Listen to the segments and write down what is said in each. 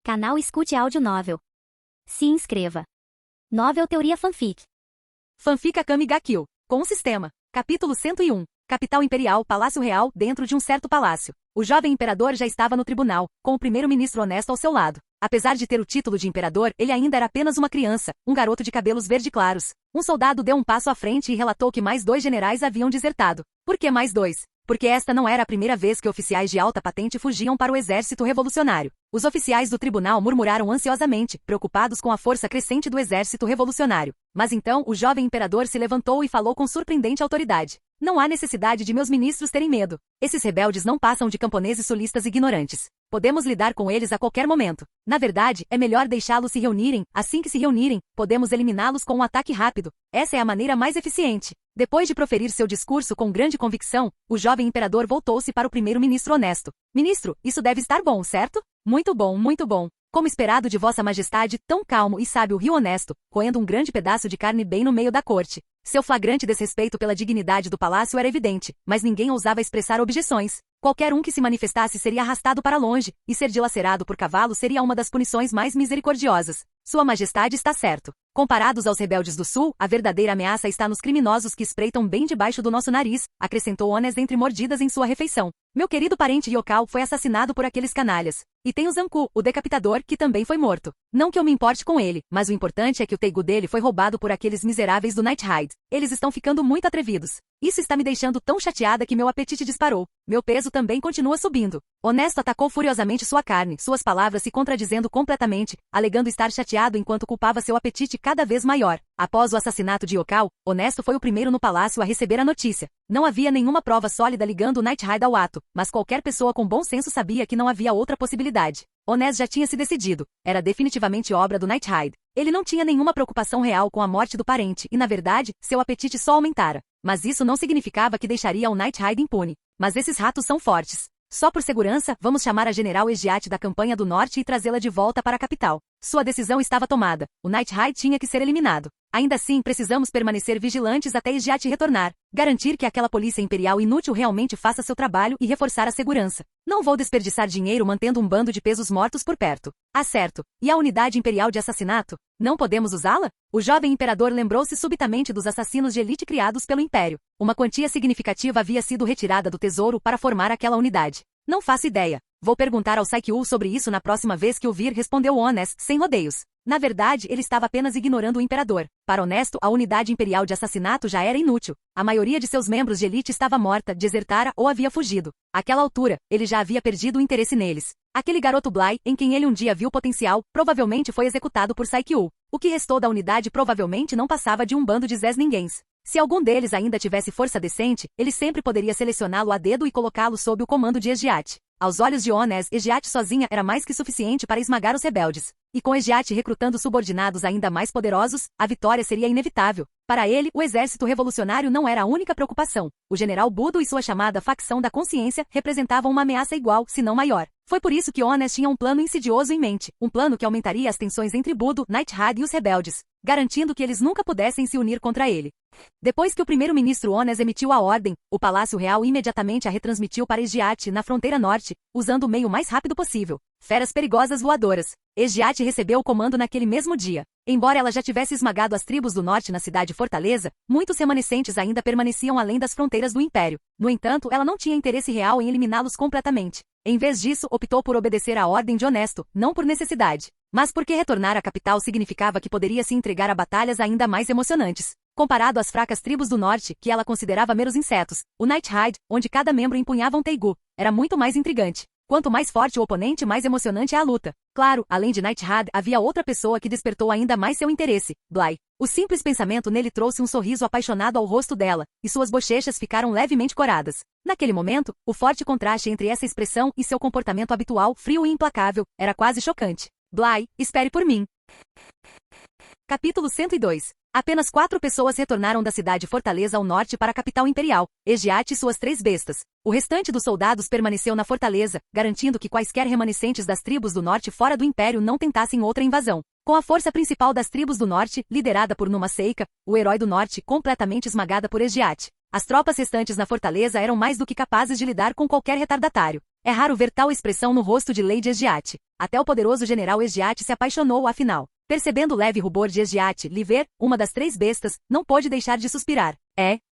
Canal Escute Áudio Novel. Se inscreva. Novel Teoria Fanfic. Fanfic Akame ga Kill. Com o sistema. Capítulo 101. Capital Imperial, Palácio Real, dentro de um certo palácio. O jovem imperador já estava no tribunal, com o primeiro-ministro honesto ao seu lado. Apesar de ter o título de imperador, ele ainda era apenas uma criança, um garoto de cabelos verde claros. Um soldado deu um passo à frente e relatou que mais 2 generais haviam desertado. Por que mais 2? Porque esta não era a primeira vez que oficiais de alta patente fugiam para o exército revolucionário. Os oficiais do tribunal murmuraram ansiosamente, preocupados com a força crescente do exército revolucionário. Mas então o jovem imperador se levantou e falou com surpreendente autoridade. Não há necessidade de meus ministros terem medo. Esses rebeldes não passam de camponeses sulistas ignorantes. Podemos lidar com eles a qualquer momento. Na verdade, é melhor deixá-los se reunirem. Assim que se reunirem, podemos eliminá-los com um ataque rápido. Essa é a maneira mais eficiente. Depois de proferir seu discurso com grande convicção, o jovem imperador voltou-se para o primeiro-ministro honesto. Ministro, isso deve estar bom, certo? Muito bom, muito bom. Como esperado de Vossa Majestade, tão calmo e sábio rio honesto, roendo um grande pedaço de carne bem no meio da corte. Seu flagrante desrespeito pela dignidade do palácio era evidente, mas ninguém ousava expressar objeções. Qualquer um que se manifestasse seria arrastado para longe, e ser dilacerado por cavalo seria uma das punições mais misericordiosas. Sua Majestade está certo. Comparados aos rebeldes do Sul, a verdadeira ameaça está nos criminosos que espreitam bem debaixo do nosso nariz, acrescentou Ones entre mordidas em sua refeição. Meu querido parente Yokao foi assassinado por aqueles canalhas. E tem o Zanku, o decapitador, que também foi morto. Não que eu me importe com ele, mas o importante é que o Teigu dele foi roubado por aqueles miseráveis do Night Hide. Eles estão ficando muito atrevidos. Isso está me deixando tão chateada que meu apetite disparou. Meu peso também continua subindo. Honesto atacou furiosamente sua carne, suas palavras se contradizendo completamente, alegando estar chateado enquanto culpava seu apetite cada vez maior. Após o assassinato de Yokao, Honesto foi o primeiro no palácio a receber a notícia. Não havia nenhuma prova sólida ligando o Night Hide ao ato, mas qualquer pessoa com bom senso sabia que não havia outra possibilidade. Honesto já tinha se decidido. Era definitivamente obra do Night Hide. Ele não tinha nenhuma preocupação real com a morte do parente e, na verdade, seu apetite só aumentara. Mas isso não significava que deixaria o Night Hide impune. Mas esses ratos são fortes. Só por segurança, vamos chamar a General Egiate da Campanha do Norte e trazê-la de volta para a capital. Sua decisão estava tomada. O Night Hide tinha que ser eliminado. Ainda assim, precisamos permanecer vigilantes até Egiate retornar, garantir que aquela polícia imperial inútil realmente faça seu trabalho e reforçar a segurança. Não vou desperdiçar dinheiro mantendo um bando de pesos mortos por perto. Ah, certo. E a unidade imperial de assassinato? Não podemos usá-la? O jovem imperador lembrou-se subitamente dos assassinos de elite criados pelo Império. Uma quantia significativa havia sido retirada do tesouro para formar aquela unidade. Não faço ideia. Vou perguntar ao Saikyu sobre isso na próxima vez que o vir, respondeu Ones, sem rodeios. Na verdade, ele estava apenas ignorando o imperador. Para Honesto, a unidade imperial de assassinato já era inútil. A maioria de seus membros de elite estava morta, desertara ou havia fugido. Àquela altura, ele já havia perdido o interesse neles. Aquele garoto Bly, em quem ele um dia viu potencial, provavelmente foi executado por Saikyu. O que restou da unidade provavelmente não passava de um bando de zés-ninguéns. Se algum deles ainda tivesse força decente, ele sempre poderia selecioná-lo a dedo e colocá-lo sob o comando de Egiate. Aos olhos de Ones, Egiate sozinha era mais que suficiente para esmagar os rebeldes. E com Egiate recrutando subordinados ainda mais poderosos, a vitória seria inevitável. Para ele, o exército revolucionário não era a única preocupação. O general Budo e sua chamada facção da consciência representavam uma ameaça igual, se não maior. Foi por isso que Ones tinha um plano insidioso em mente, um plano que aumentaria as tensões entre Budo, Night Hide e os rebeldes, garantindo que eles nunca pudessem se unir contra ele. Depois que o primeiro-ministro Ones emitiu a ordem, o Palácio Real imediatamente a retransmitiu para Egiate na fronteira norte, usando o meio mais rápido possível. Feras perigosas voadoras. Egiate recebeu o comando naquele mesmo dia. Embora ela já tivesse esmagado as tribos do norte na cidade Fortaleza, muitos remanescentes ainda permaneciam além das fronteiras do Império. No entanto, ela não tinha interesse real em eliminá-los completamente. Em vez disso, optou por obedecer à ordem de Honesto, não por necessidade, mas porque retornar à capital significava que poderia se entregar a batalhas ainda mais emocionantes. Comparado às fracas tribos do norte, que ela considerava meros insetos, o Night Hide, onde cada membro empunhava um Teigu, era muito mais intrigante. Quanto mais forte o oponente, mais emocionante é a luta. Claro, além de Night Hide, havia outra pessoa que despertou ainda mais seu interesse, Bly. O simples pensamento nele trouxe um sorriso apaixonado ao rosto dela, e suas bochechas ficaram levemente coradas. Naquele momento, o forte contraste entre essa expressão e seu comportamento habitual, frio e implacável, era quase chocante. Bly, espere por mim. Capítulo 102. Apenas 4 pessoas retornaram da cidade fortaleza ao norte para a capital imperial, Egiat e suas 3 bestas. O restante dos soldados permaneceu na fortaleza, garantindo que quaisquer remanescentes das tribos do norte fora do império não tentassem outra invasão. Com a força principal das tribos do norte, liderada por Numa Seika, o herói do norte, completamente esmagada por Egiat, as tropas restantes na fortaleza eram mais do que capazes de lidar com qualquer retardatário. É raro ver tal expressão no rosto de Lady Egiat. Até o poderoso general Egiat se apaixonou afinal. Percebendo o leve rubor de Egiat, Liver, uma das 3 bestas, não pôde deixar de suspirar.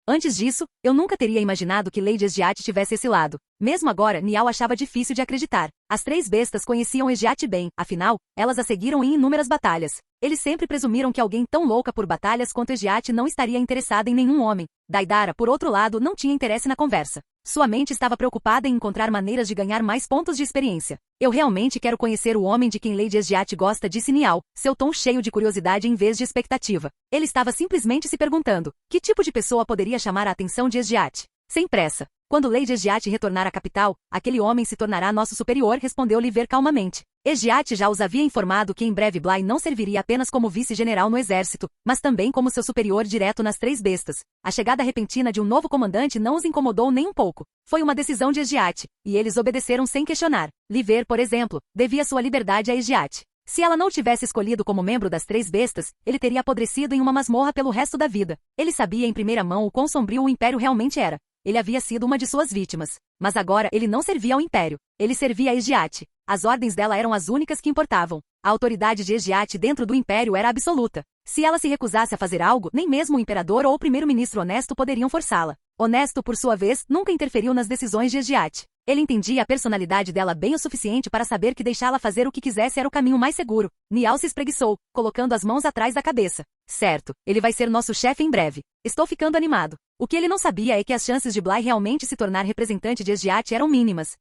Antes disso, eu nunca teria imaginado que Lady Egiat tivesse esse lado. Mesmo agora, Niall achava difícil de acreditar. As 3 bestas conheciam Egiat bem, afinal, elas a seguiram em inúmeras batalhas. Eles sempre presumiram que alguém tão louca por batalhas quanto Egiat não estaria interessada em nenhum homem. Daidara, por outro lado, não tinha interesse na conversa. Sua mente estava preocupada em encontrar maneiras de ganhar mais pontos de experiência. Eu realmente quero conhecer o homem de quem Lady Egiat gosta, disse Niall, seu tom cheio de curiosidade em vez de expectativa. Ele estava simplesmente se perguntando, que tipo de pessoa poderia chamar a atenção de Egiat? Sem pressa. Quando Lady Egiat retornar à capital, aquele homem se tornará nosso superior, respondeu Liver calmamente. Egiat já os havia informado que em breve Bly não serviria apenas como vice-general no exército, mas também como seu superior direto nas 3 bestas. A chegada repentina de um novo comandante não os incomodou nem um pouco. Foi uma decisão de Egiat, e eles obedeceram sem questionar. Liver, por exemplo, devia sua liberdade a Egiat. Se ela não o tivesse escolhido como membro das 3 bestas, ele teria apodrecido em uma masmorra pelo resto da vida. Ele sabia em primeira mão o quão sombrio o Império realmente era. Ele havia sido uma de suas vítimas. Mas agora ele não servia ao Império. Ele servia a Egiat. As ordens dela eram as únicas que importavam. A autoridade de Egiat dentro do Império era absoluta. Se ela se recusasse a fazer algo, nem mesmo o Imperador ou o primeiro-ministro honesto poderiam forçá-la. Honesto, por sua vez, nunca interferiu nas decisões de Egiat. Ele entendia a personalidade dela bem o suficiente para saber que deixá-la fazer o que quisesse era o caminho mais seguro. Niall se espreguiçou, colocando as mãos atrás da cabeça. Certo, ele vai ser nosso chefe em breve. Estou ficando animado. O que ele não sabia é que as chances de Bly realmente se tornar representante de Egiat eram mínimas.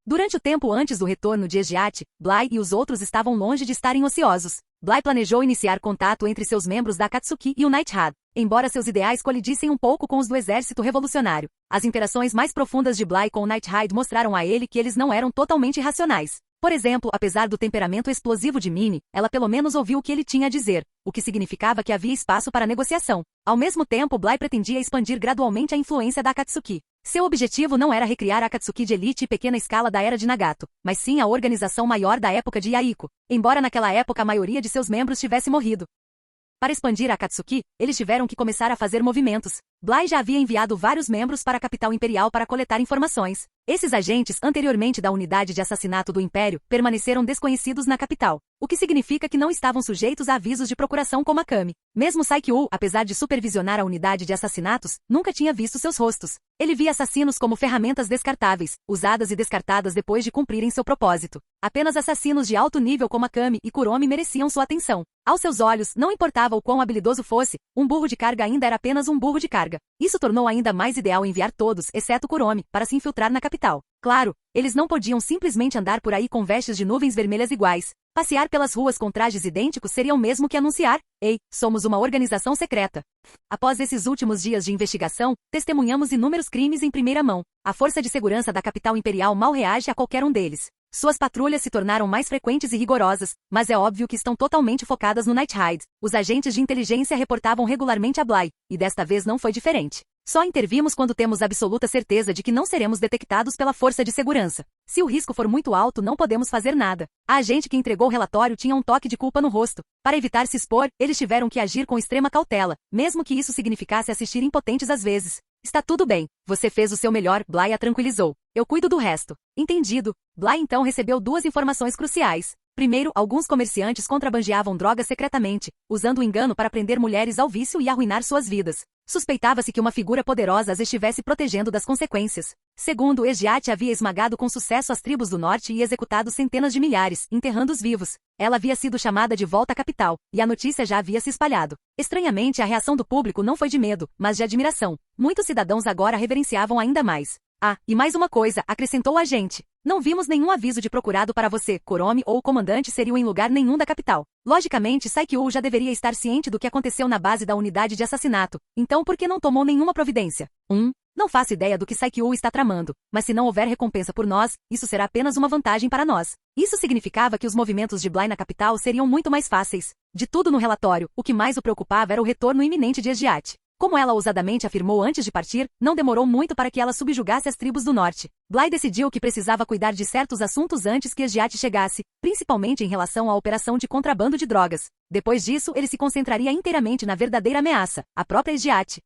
Durante o tempo antes do retorno de Egiat, Bly e os outros estavam longe de estarem ociosos. Bly planejou iniciar contato entre seus membros da Akatsuki e o Nightshade, embora seus ideais colidissem um pouco com os do exército revolucionário. As interações mais profundas de Bly com o Nightshade mostraram a ele que eles não eram totalmente irracionais. Por exemplo, apesar do temperamento explosivo de Minnie, ela pelo menos ouviu o que ele tinha a dizer, o que significava que havia espaço para negociação. Ao mesmo tempo, Bly pretendia expandir gradualmente a influência da Akatsuki. Seu objetivo não era recriar a Akatsuki de elite e pequena escala da era de Nagato, mas sim a organização maior da época de Yaiko, embora naquela época a maioria de seus membros tivesse morrido. Para expandir a Akatsuki, eles tiveram que começar a fazer movimentos. Bly já havia enviado vários membros para a capital imperial para coletar informações. Esses agentes, anteriormente da unidade de assassinato do Império, permaneceram desconhecidos na capital, o que significa que não estavam sujeitos a avisos de procuração como a Kami. Mesmo Saikyu, apesar de supervisionar a unidade de assassinatos, nunca tinha visto seus rostos. Ele via assassinos como ferramentas descartáveis, usadas e descartadas depois de cumprirem seu propósito. Apenas assassinos de alto nível como a Kami e Kuromi mereciam sua atenção. Aos seus olhos, não importava o quão habilidoso fosse, um burro de carga ainda era apenas um burro de carga. Isso tornou ainda mais ideal enviar todos, exceto Kuromi, para se infiltrar na capital. Claro, eles não podiam simplesmente andar por aí com vestes de nuvens vermelhas iguais. Passear pelas ruas com trajes idênticos seria o mesmo que anunciar: "Ei, somos uma organização secreta." Após esses últimos dias de investigação, testemunhamos inúmeros crimes em primeira mão. A força de segurança da capital imperial mal reage a qualquer um deles. Suas patrulhas se tornaram mais frequentes e rigorosas, mas é óbvio que estão totalmente focadas no Nightshade. Os agentes de inteligência reportavam regularmente a Bly, e desta vez não foi diferente. Só intervimos quando temos absoluta certeza de que não seremos detectados pela força de segurança. Se o risco for muito alto, não podemos fazer nada. A agente que entregou o relatório tinha um toque de culpa no rosto. Para evitar se expor, eles tiveram que agir com extrema cautela, mesmo que isso significasse assistir impotentes às vezes. Está tudo bem. Você fez o seu melhor, Bly a tranquilizou. Eu cuido do resto. Entendido. Bly então recebeu 2 informações cruciais. Primeiro, alguns comerciantes contrabandeavam drogas secretamente, usando o engano para prender mulheres ao vício e arruinar suas vidas. Suspeitava-se que uma figura poderosa as estivesse protegendo das consequências. Segundo, Egiat havia esmagado com sucesso as tribos do norte e executado centenas de milhares, enterrando-os vivos. Ela havia sido chamada de volta à capital, e a notícia já havia se espalhado. Estranhamente, a reação do público não foi de medo, mas de admiração. Muitos cidadãos agora reverenciavam ainda mais. Ah, e mais uma coisa, acrescentou o agente. Não vimos nenhum aviso de procurado para você, Kuromi ou o comandante seriam em lugar nenhum da capital. Logicamente, Saikyu já deveria estar ciente do que aconteceu na base da unidade de assassinato. Então por que não tomou nenhuma providência? Não faço ideia do que Saikyu está tramando, mas se não houver recompensa por nós, isso será apenas uma vantagem para nós. Isso significava que os movimentos de Bly na capital seriam muito mais fáceis. De tudo no relatório, o que mais o preocupava era o retorno iminente de Esgiat. Como ela ousadamente afirmou antes de partir, não demorou muito para que ela subjugasse as tribos do norte. Bly decidiu que precisava cuidar de certos assuntos antes que Esgiat chegasse, principalmente em relação à operação de contrabando de drogas. Depois disso, ele se concentraria inteiramente na verdadeira ameaça, a própria Esgiat.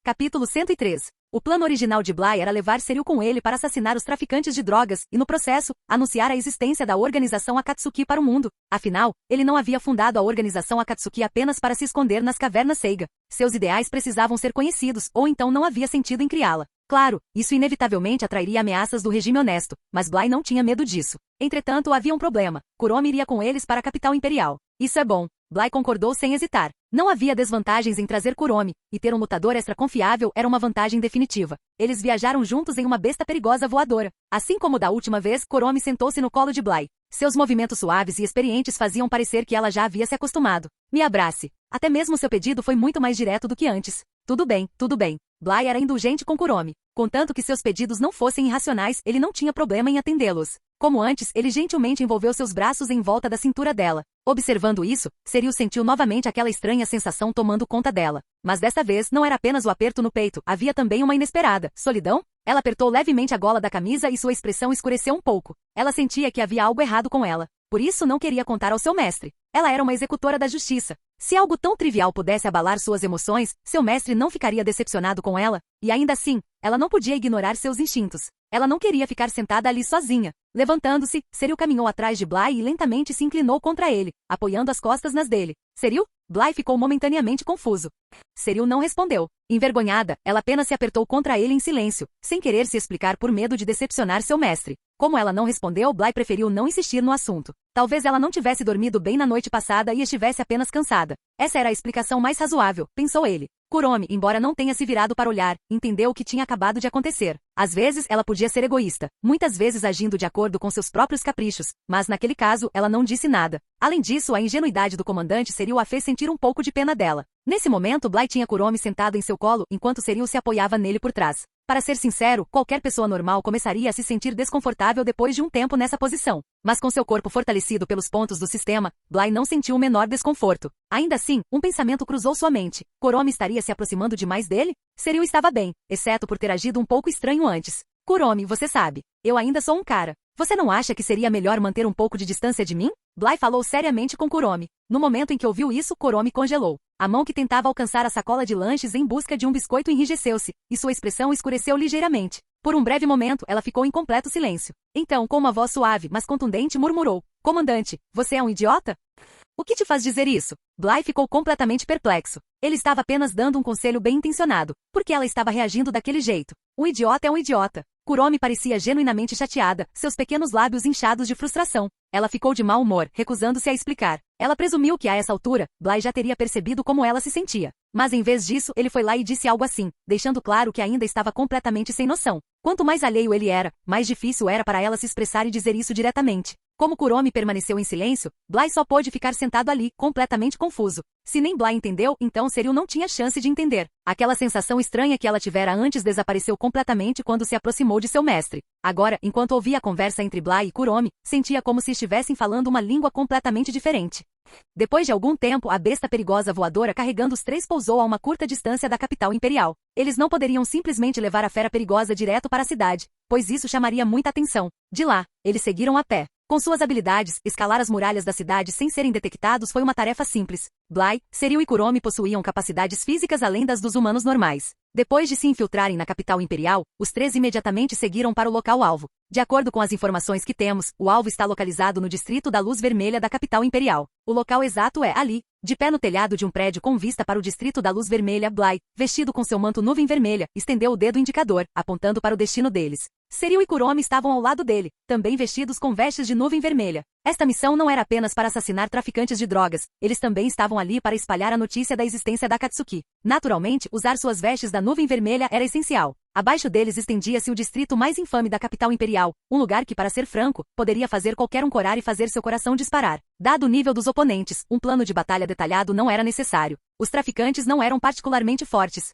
Capítulo 103. O plano original de Bly era levar Seryu com ele para assassinar os traficantes de drogas e, no processo, anunciar a existência da organização Akatsuki para o mundo. Afinal, ele não havia fundado a organização Akatsuki apenas para se esconder nas cavernas Seiga. Seus ideais precisavam ser conhecidos, ou então não havia sentido em criá-la. Claro, isso inevitavelmente atrairia ameaças do regime honesto, mas Bly não tinha medo disso. Entretanto, havia um problema. Kuromi iria com eles para a capital imperial. Isso é bom. Bly concordou sem hesitar. Não havia desvantagens em trazer Kuromi, e ter um lutador extra confiável era uma vantagem definitiva. Eles viajaram juntos em uma besta perigosa voadora. Assim como da última vez, Kuromi sentou-se no colo de Bly. Seus movimentos suaves e experientes faziam parecer que ela já havia se acostumado. Me abrace. Até mesmo seu pedido foi muito mais direto do que antes. Tudo bem, tudo bem. Bly era indulgente com Kuromi. Contanto que seus pedidos não fossem irracionais, ele não tinha problema em atendê-los. Como antes, ele gentilmente envolveu seus braços em volta da cintura dela. Observando isso, Seryu sentiu novamente aquela estranha sensação tomando conta dela. Mas desta vez não era apenas o aperto no peito, havia também uma inesperada solidão. Ela apertou levemente a gola da camisa e sua expressão escureceu um pouco. Ela sentia que havia algo errado com ela. Por isso não queria contar ao seu mestre. Ela era uma executora da justiça. Se algo tão trivial pudesse abalar suas emoções, seu mestre não ficaria decepcionado com ela. E ainda assim, ela não podia ignorar seus instintos. Ela não queria ficar sentada ali sozinha. Levantando-se, Seryu caminhou atrás de Bly e lentamente se inclinou contra ele, apoiando as costas nas dele. Seryu? Bly ficou momentaneamente confuso. Seryu não respondeu. Envergonhada, ela apenas se apertou contra ele em silêncio, sem querer se explicar por medo de decepcionar seu mestre. Como ela não respondeu, Bly preferiu não insistir no assunto. Talvez ela não tivesse dormido bem na noite passada e estivesse apenas cansada. Essa era a explicação mais razoável, pensou ele. Kuromi, embora não tenha se virado para olhar, entendeu o que tinha acabado de acontecer. Às vezes, ela podia ser egoísta, muitas vezes agindo de acordo com seus próprios caprichos, mas naquele caso, ela não disse nada. Além disso, a ingenuidade do comandante Seryu a fez sentir um pouco de pena dela. Nesse momento, Bly tinha Kuromi sentado em seu colo, enquanto Seryu se apoiava nele por trás. Para ser sincero, qualquer pessoa normal começaria a se sentir desconfortável depois de um tempo nessa posição. Mas com seu corpo fortalecido pelos pontos do sistema, Bly não sentiu o menor desconforto. Ainda assim, um pensamento cruzou sua mente. Kuromi estaria se aproximando demais dele? Seryu estava bem, exceto por ter agido um pouco estranho antes. Kuromi, você sabe, eu ainda sou um cara. Você não acha que seria melhor manter um pouco de distância de mim? Bly falou seriamente com Kuromi. No momento em que ouviu isso, Kuromi congelou. A mão que tentava alcançar a sacola de lanches em busca de um biscoito enrijeceu-se, e sua expressão escureceu ligeiramente. Por um breve momento, ela ficou em completo silêncio. Então, com uma voz suave, mas contundente, murmurou. Comandante, você é um idiota? O que te faz dizer isso? Bly ficou completamente perplexo. Ele estava apenas dando um conselho bem intencionado. Por que ela estava reagindo daquele jeito? Um idiota é um idiota. Kuromi parecia genuinamente chateada, seus pequenos lábios inchados de frustração. Ela ficou de mau humor, recusando-se a explicar. Ela presumiu que a essa altura, Bly já teria percebido como ela se sentia. Mas em vez disso, ele foi lá e disse algo assim, deixando claro que ainda estava completamente sem noção. Quanto mais alheio ele era, mais difícil era para ela se expressar e dizer isso diretamente. Como Kuromi permaneceu em silêncio, Bly só pôde ficar sentado ali, completamente confuso. Se nem Bly entendeu, então Seryu não tinha chance de entender. Aquela sensação estranha que ela tivera antes desapareceu completamente quando se aproximou de seu mestre. Agora, enquanto ouvia a conversa entre Bly e Kuromi, sentia como se estivessem falando uma língua completamente diferente. Depois de algum tempo, a besta perigosa voadora carregando os três pousou a uma curta distância da capital imperial. Eles não poderiam simplesmente levar a fera perigosa direto para a cidade, pois isso chamaria muita atenção. De lá, eles seguiram a pé. Com suas habilidades, escalar as muralhas da cidade sem serem detectados foi uma tarefa simples. Bly, Seryu e Kuromi possuíam capacidades físicas além das dos humanos normais. Depois de se infiltrarem na capital imperial, os três imediatamente seguiram para o local-alvo. De acordo com as informações que temos, o alvo está localizado no distrito da Luz Vermelha da capital imperial. O local exato é ali, de pé no telhado de um prédio com vista para o distrito da Luz Vermelha. Bly, vestido com seu manto nuvem vermelha, estendeu o dedo indicador, apontando para o destino deles. Seryu e Kuromi estavam ao lado dele, também vestidos com vestes de nuvem vermelha. Esta missão não era apenas para assassinar traficantes de drogas, eles também estavam ali para espalhar a notícia da existência da Akatsuki. Naturalmente, usar suas vestes da nuvem vermelha era essencial. Abaixo deles estendia-se o distrito mais infame da capital imperial, um lugar que, para ser franco, poderia fazer qualquer um corar e fazer seu coração disparar. Dado o nível dos oponentes, um plano de batalha detalhado não era necessário. Os traficantes não eram particularmente fortes.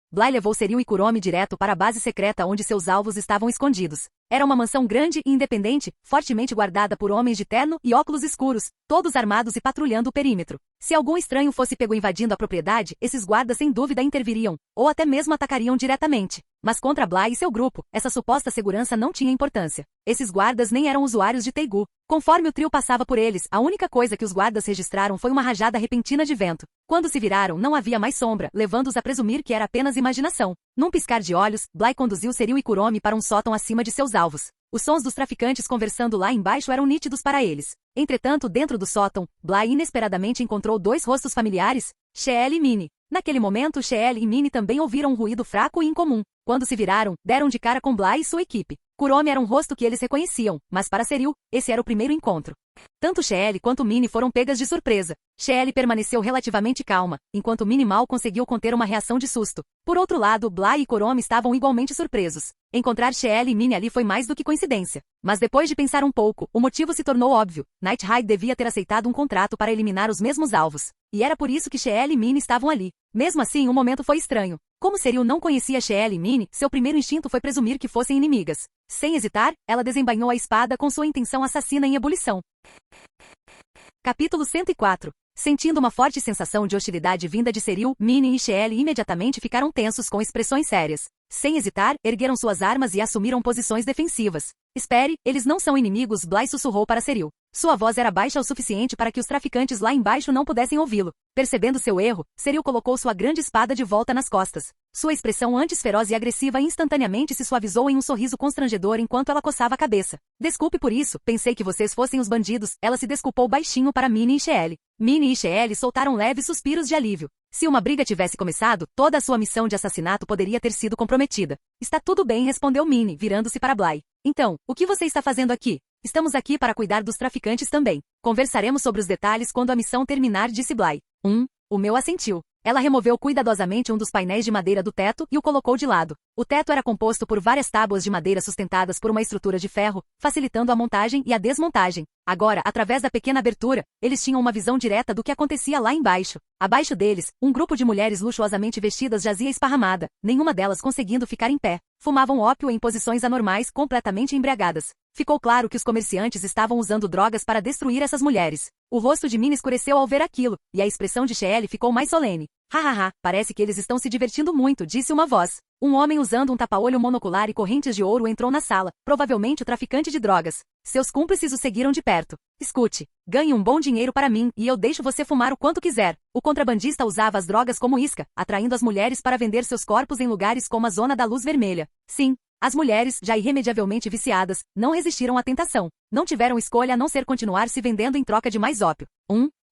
Bly levou Seril e Kuromi direto para a base secreta onde seus alvos estavam escondidos. Era uma mansão grande e independente, fortemente guardada por homens de terno e óculos escuros, todos armados e patrulhando o perímetro. Se algum estranho fosse pego invadindo a propriedade, esses guardas sem dúvida interviriam, ou até mesmo atacariam diretamente. Mas contra Bly e seu grupo, essa suposta segurança não tinha importância. Esses guardas nem eram usuários de Teigu. Conforme o trio passava por eles, a única coisa que os guardas registraram foi uma rajada repentina de vento. Quando se viraram, não havia mais sombra, levando-os a presumir que era apenas imaginação. Num piscar de olhos, Bly conduziu Seril e Kuromi para um sótão acima de seus alvos. Os sons dos traficantes conversando lá embaixo eram nítidos para eles. Entretanto, dentro do sótão, Bly inesperadamente encontrou dois rostos familiares, Sheel e Minnie. Naquele momento, Sheel e Minnie também ouviram um ruído fraco e incomum. Quando se viraram, deram de cara com Bly e sua equipe. Kuromi era um rosto que eles reconheciam, mas para Seril, esse era o primeiro encontro. Tanto Sheel quanto Minnie foram pegas de surpresa. Sheel permaneceu relativamente calma, enquanto Minnie mal conseguiu conter uma reação de susto. Por outro lado, Bly e Kuromi estavam igualmente surpresos. Encontrar Sheel e Minnie ali foi mais do que coincidência. Mas depois de pensar um pouco, o motivo se tornou óbvio. Nighthide devia ter aceitado um contrato para eliminar os mesmos alvos. E era por isso que Sheel e Minnie estavam ali. Mesmo assim, o momento foi estranho. Como Seril não conhecia Sheel e Minnie, seu primeiro instinto foi presumir que fossem inimigas. Sem hesitar, ela desembainhou a espada com sua intenção assassina em ebulição. Capítulo 104. Sentindo uma forte sensação de hostilidade vinda de Seril, Minnie e Sheel imediatamente ficaram tensos com expressões sérias. Sem hesitar, ergueram suas armas e assumiram posições defensivas. Espere, eles não são inimigos, Bly sussurrou para Seril. Sua voz era baixa o suficiente para que os traficantes lá embaixo não pudessem ouvi-lo. Percebendo seu erro, Seril colocou sua grande espada de volta nas costas. Sua expressão antes feroz e agressiva instantaneamente se suavizou em um sorriso constrangedor enquanto ela coçava a cabeça. Desculpe por isso, pensei que vocês fossem os bandidos. Ela se desculpou baixinho para Minnie e Sheel. Minnie e Sheel soltaram leves suspiros de alívio. Se uma briga tivesse começado, toda a sua missão de assassinato poderia ter sido comprometida. Está tudo bem, respondeu Minnie, virando-se para Bly. Então, o que você está fazendo aqui? Estamos aqui para cuidar dos traficantes também. Conversaremos sobre os detalhes quando a missão terminar, disse Bly. O meu assentiu. Ela removeu cuidadosamente um dos painéis de madeira do teto e o colocou de lado. O teto era composto por várias tábuas de madeira sustentadas por uma estrutura de ferro, facilitando a montagem e a desmontagem. Agora, através da pequena abertura, eles tinham uma visão direta do que acontecia lá embaixo. Abaixo deles, um grupo de mulheres luxuosamente vestidas jazia esparramada, nenhuma delas conseguindo ficar em pé. Fumavam ópio em posições anormais, completamente embriagadas. Ficou claro que os comerciantes estavam usando drogas para destruir essas mulheres. O rosto de Minnie escureceu ao ver aquilo, e a expressão de Sheel ficou mais solene. Hahaha, parece que eles estão se divertindo muito, disse uma voz. Um homem usando um tapa-olho monocular e correntes de ouro entrou na sala, provavelmente o traficante de drogas. Seus cúmplices o seguiram de perto. Escute, ganhe um bom dinheiro para mim e eu deixo você fumar o quanto quiser. O contrabandista usava as drogas como isca, atraindo as mulheres para vender seus corpos em lugares como a Zona da Luz Vermelha. Sim, as mulheres, já irremediavelmente viciadas, não resistiram à tentação. Não tiveram escolha a não ser continuar se vendendo em troca de mais ópio.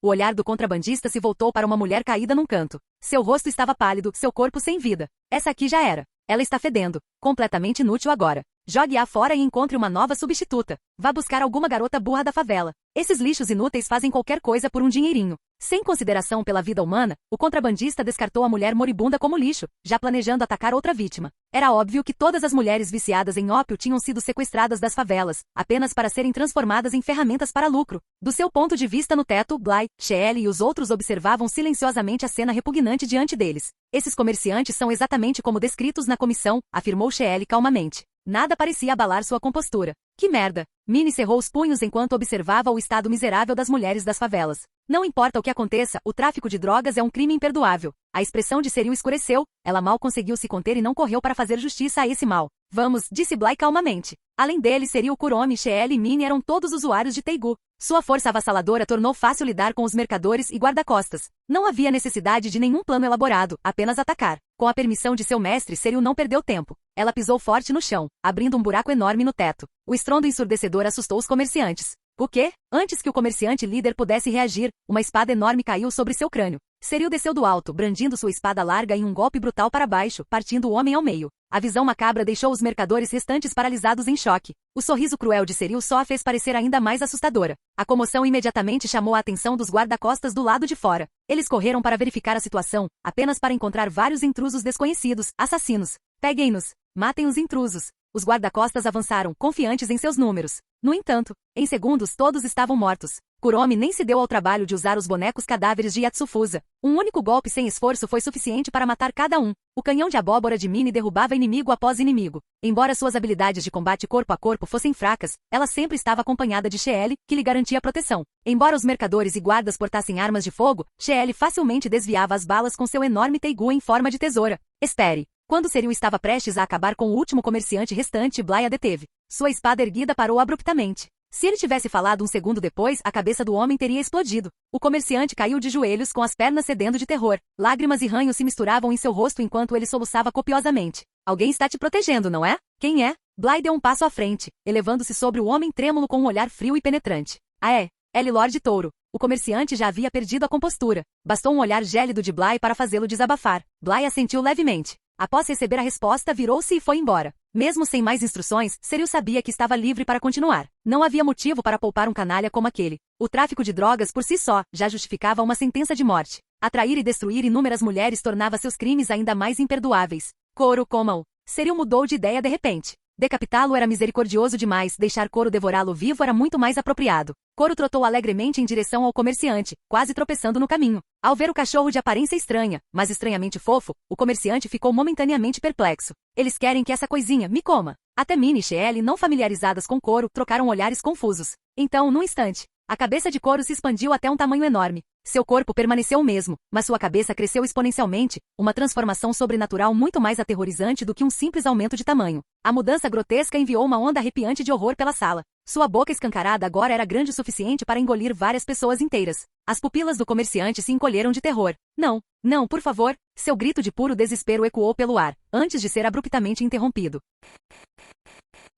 O olhar do contrabandista se voltou para uma mulher caída num canto. Seu rosto estava pálido, seu corpo sem vida. Essa aqui já era. Ela está fedendo. Completamente inútil agora. Jogue-a fora e encontre uma nova substituta. Vá buscar alguma garota burra da favela. Esses lixos inúteis fazem qualquer coisa por um dinheirinho. Sem consideração pela vida humana, o contrabandista descartou a mulher moribunda como lixo, já planejando atacar outra vítima. Era óbvio que todas as mulheres viciadas em ópio tinham sido sequestradas das favelas, apenas para serem transformadas em ferramentas para lucro. Do seu ponto de vista no teto, Bly, Sheel e os outros observavam silenciosamente a cena repugnante diante deles. Esses comerciantes são exatamente como descritos na comissão, afirmou Sheel calmamente. Nada parecia abalar sua compostura. Que merda! Minnie cerrou os punhos enquanto observava o estado miserável das mulheres das favelas. Não importa o que aconteça, o tráfico de drogas é um crime imperdoável. A expressão de Seril escureceu, ela mal conseguiu se conter e não correu para fazer justiça a esse mal. Vamos, disse Bly calmamente. Além dele, Seril, Kuromi, Sheel e Minnie eram todos usuários de Teigu. Sua força avassaladora tornou fácil lidar com os mercadores e guarda-costas. Não havia necessidade de nenhum plano elaborado, apenas atacar. Com a permissão de seu mestre, Seril não perdeu tempo. Ela pisou forte no chão, abrindo um buraco enorme no teto. O estrondo ensurdecedor assustou os comerciantes. O quê? Antes que o comerciante líder pudesse reagir, uma espada enorme caiu sobre seu crânio. Seril desceu do alto, brandindo sua espada larga em um golpe brutal para baixo, partindo o homem ao meio. A visão macabra deixou os mercadores restantes paralisados em choque. O sorriso cruel de Seril só a fez parecer ainda mais assustadora. A comoção imediatamente chamou a atenção dos guarda-costas do lado de fora. Eles correram para verificar a situação, apenas para encontrar vários intrusos desconhecidos, assassinos. Peguem-nos! Matem os intrusos! Os guarda-costas avançaram, confiantes em seus números. No entanto, em segundos todos estavam mortos. Kuromi nem se deu ao trabalho de usar os bonecos cadáveres de Yatsufusa. Um único golpe sem esforço foi suficiente para matar cada um. O canhão de abóbora de Mini derrubava inimigo após inimigo. Embora suas habilidades de combate corpo a corpo fossem fracas, ela sempre estava acompanhada de Sheele, que lhe garantia proteção. Embora os mercadores e guardas portassem armas de fogo, Sheele facilmente desviava as balas com seu enorme teigu em forma de tesoura. Espere! Quando Seryu estava prestes a acabar com o último comerciante restante, Bly a deteve. Sua espada erguida parou abruptamente. Se ele tivesse falado um segundo depois, a cabeça do homem teria explodido. O comerciante caiu de joelhos com as pernas cedendo de terror. Lágrimas e ranhos se misturavam em seu rosto enquanto ele soluçava copiosamente. Alguém está te protegendo, não é? Quem é? Bly deu um passo à frente, elevando-se sobre o homem trêmulo com um olhar frio e penetrante. Ah é? Lord Touro. O comerciante já havia perdido a compostura. Bastou um olhar gélido de Bly para fazê-lo desabafar. Bly assentiu levemente. Após receber a resposta, virou-se e foi embora. Mesmo sem mais instruções, Seryu sabia que estava livre para continuar. Não havia motivo para poupar um canalha como aquele. O tráfico de drogas por si só já justificava uma sentença de morte. Atrair e destruir inúmeras mulheres tornava seus crimes ainda mais imperdoáveis. Koro, coma-o. Seryu mudou de ideia de repente. Decapitá-lo era misericordioso demais, deixar Koro devorá-lo vivo era muito mais apropriado. Koro trotou alegremente em direção ao comerciante, quase tropeçando no caminho. Ao ver o cachorro de aparência estranha, mas estranhamente fofo, o comerciante ficou momentaneamente perplexo. Eles querem que essa coisinha me coma. Até Mini e Sheele, não familiarizadas com Koro, trocaram olhares confusos. Então, num instante, a cabeça de Koro se expandiu até um tamanho enorme. Seu corpo permaneceu o mesmo, mas sua cabeça cresceu exponencialmente, uma transformação sobrenatural muito mais aterrorizante do que um simples aumento de tamanho. A mudança grotesca enviou uma onda arrepiante de horror pela sala. Sua boca escancarada agora era grande o suficiente para engolir várias pessoas inteiras. As pupilas do comerciante se encolheram de terror. Não, não, por favor! Seu grito de puro desespero ecoou pelo ar, antes de ser abruptamente interrompido.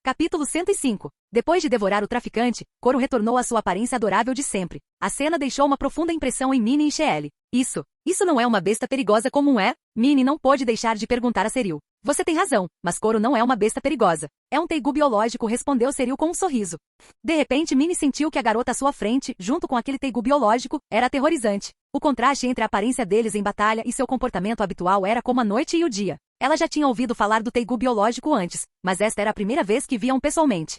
Capítulo 105. Depois de devorar o traficante, Koro retornou à sua aparência adorável de sempre. A cena deixou uma profunda impressão em Mini e Sheele. Isso não é uma besta perigosa comum, é? Mini não pôde deixar de perguntar a Seryu. Você tem razão, mas Koro não é uma besta perigosa. É um teigu biológico, respondeu Seryu com um sorriso. De repente, Mini sentiu que a garota à sua frente, junto com aquele teigu biológico, era aterrorizante. O contraste entre a aparência deles em batalha e seu comportamento habitual era como a noite e o dia. Ela já tinha ouvido falar do teigu biológico antes, mas esta era a primeira vez que viam pessoalmente.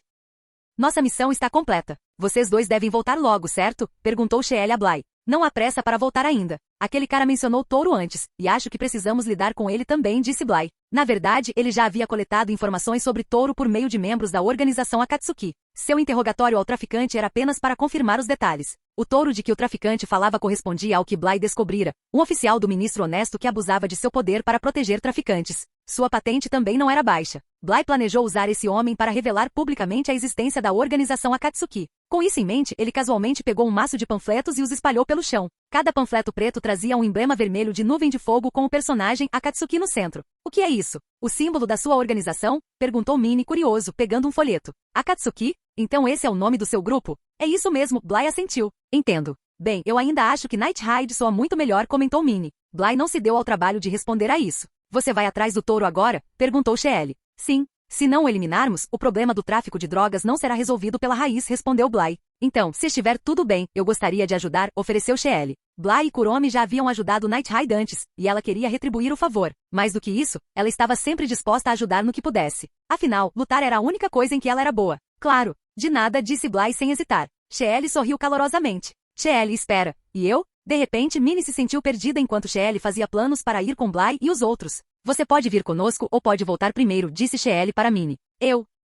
Nossa missão está completa. Vocês dois devem voltar logo, certo? Perguntou Sheele a Bly. Não há pressa para voltar ainda. Aquele cara mencionou Touro antes, e acho que precisamos lidar com ele também, disse Bly. Na verdade, ele já havia coletado informações sobre Touro por meio de membros da organização Akatsuki. Seu interrogatório ao traficante era apenas para confirmar os detalhes. O Touro de que o traficante falava correspondia ao que Bly descobrira, um oficial do ministro honesto que abusava de seu poder para proteger traficantes. Sua patente também não era baixa. Bly planejou usar esse homem para revelar publicamente a existência da organização Akatsuki. Com isso em mente, ele casualmente pegou um maço de panfletos e os espalhou pelo chão. Cada panfleto preto trazia um emblema vermelho de nuvem de fogo com o personagem Akatsuki no centro. O que é isso? O símbolo da sua organização? Perguntou Mini curioso, pegando um folheto. Akatsuki? Então esse é o nome do seu grupo? É isso mesmo, Bly assentiu. Entendo. Bem, eu ainda acho que Night Ride soa muito melhor, comentou Mini. Bly não se deu ao trabalho de responder a isso. Você vai atrás do Touro agora? Perguntou Sheele. Sim. Se não o eliminarmos, o problema do tráfico de drogas não será resolvido pela raiz, respondeu Bly. Então, se estiver tudo bem, eu gostaria de ajudar, ofereceu Sheele. Bly e Kuromi já haviam ajudado Night Ride antes, e ela queria retribuir o favor. Mais do que isso, ela estava sempre disposta a ajudar no que pudesse. Afinal, lutar era a única coisa em que ela era boa. Claro. De nada, disse Bly sem hesitar. Sheele sorriu calorosamente. Sheele, espera. E eu? De repente, Mini se sentiu perdida enquanto Sheele fazia planos para ir com Bly e os outros. Você pode vir conosco ou pode voltar primeiro, disse Sheele para Mini.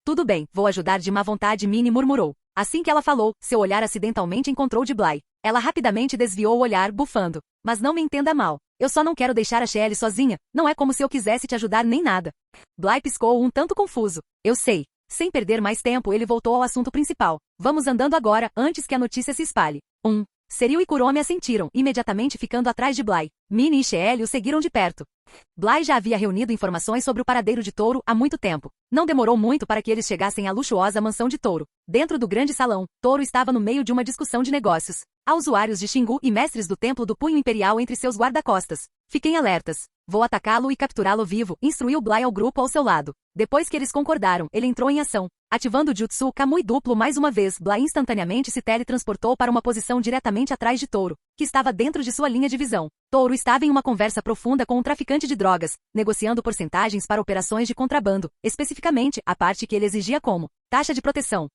Tudo bem, vou ajudar de má vontade, Mini murmurou. Assim que ela falou, seu olhar acidentalmente encontrou de Bly. Ela rapidamente desviou o olhar, bufando. Mas não me entenda mal. Eu só não quero deixar a Sheele sozinha, não é como se eu quisesse te ajudar nem nada. Bly piscou um tanto confuso. Eu sei. Sem perder mais tempo, ele voltou ao assunto principal. Vamos andando agora, antes que a notícia se espalhe. Seryu e Kuromi assentiram, imediatamente ficando atrás de Bly. Mini e Sheele o seguiram de perto. Bly já havia reunido informações sobre o paradeiro de Touro há muito tempo. Não demorou muito para que eles chegassem à luxuosa mansão de Touro. Dentro do grande salão, Touro estava no meio de uma discussão de negócios. Há usuários de Xingu e mestres do Templo do Punho Imperial entre seus guarda-costas. Fiquem alertas. Vou atacá-lo e capturá-lo vivo, instruiu Bly ao grupo ao seu lado. Depois que eles concordaram, ele entrou em ação. Ativando o Jutsu Kamui duplo mais uma vez, Bly instantaneamente se teletransportou para uma posição diretamente atrás de Touro, que estava dentro de sua linha de visão. Touro estava em uma conversa profunda com um traficante de drogas, negociando porcentagens para operações de contrabando, especificamente a parte que ele exigia como taxa de proteção.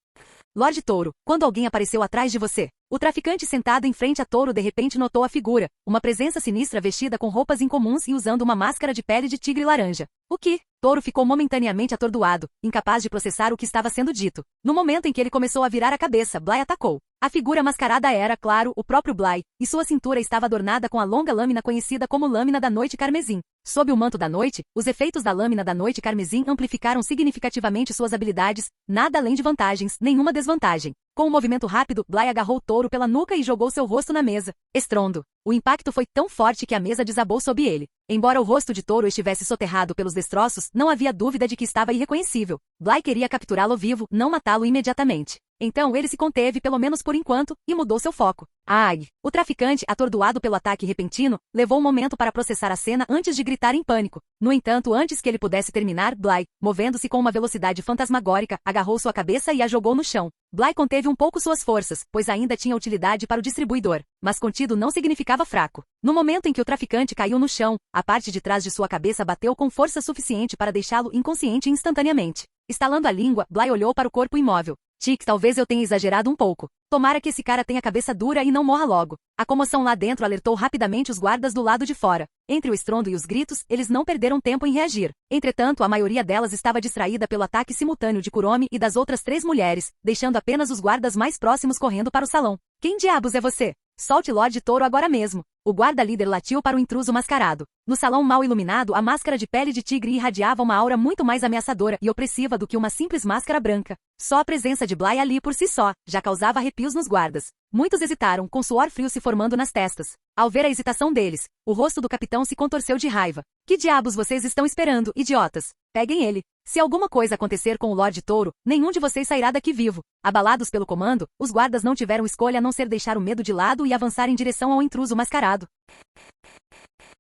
Lorde Touro, quando alguém apareceu atrás de você? O traficante sentado em frente a Touro de repente notou a figura, uma presença sinistra vestida com roupas incomuns e usando uma máscara de pele de tigre laranja. O que? Touro ficou momentaneamente atordoado, incapaz de processar o que estava sendo dito. No momento em que ele começou a virar a cabeça, Bly atacou. A figura mascarada era, claro, o próprio Bly, e sua cintura estava adornada com a longa lâmina conhecida como Lâmina da Noite Carmesim. Sob o manto da noite, os efeitos da Lâmina da Noite Carmesim amplificaram significativamente suas habilidades, nada além de vantagens, nenhuma desvantagem. Com um movimento rápido, Bly agarrou Touro pela nuca e jogou seu rosto na mesa. Estrondo. O impacto foi tão forte que a mesa desabou sob ele. Embora o rosto de Touro estivesse soterrado pelos destroços, não havia dúvida de que estava irreconhecível. Bly queria capturá-lo vivo, não matá-lo imediatamente. Então ele se conteve pelo menos por enquanto, e mudou seu foco. Ai! O traficante, atordoado pelo ataque repentino, levou um momento para processar a cena antes de gritar em pânico. No entanto, antes que ele pudesse terminar, Bly, movendo-se com uma velocidade fantasmagórica, agarrou sua cabeça e a jogou no chão. Bly conteve um pouco suas forças, pois ainda tinha utilidade para o distribuidor, mas contido não significava fraco. No momento em que o traficante caiu no chão, a parte de trás de sua cabeça bateu com força suficiente para deixá-lo inconsciente instantaneamente. Estalando a língua, Bly olhou para o corpo imóvel. Tic, talvez eu tenha exagerado um pouco. Tomara que esse cara tenha cabeça dura e não morra logo. A comoção lá dentro alertou rapidamente os guardas do lado de fora. Entre o estrondo e os gritos, eles não perderam tempo em reagir. Entretanto, a maioria delas estava distraída pelo ataque simultâneo de Kuromi e das outras 3 mulheres, deixando apenas os guardas mais próximos correndo para o salão. Quem diabos é você? Solte Lorde Touro agora mesmo. O guarda-líder latiu para o intruso mascarado. No salão mal iluminado, a máscara de pele de tigre irradiava uma aura muito mais ameaçadora e opressiva do que uma simples máscara branca. Só a presença de Bly ali por si só já causava arrepios nos guardas. Muitos hesitaram, com suor frio se formando nas testas. Ao ver a hesitação deles, o rosto do capitão se contorceu de raiva. Que diabos vocês estão esperando, idiotas? Peguem ele. Se alguma coisa acontecer com o Lorde Touro, nenhum de vocês sairá daqui vivo. Abalados pelo comando, os guardas não tiveram escolha a não ser deixar o medo de lado e avançar em direção ao intruso mascarado.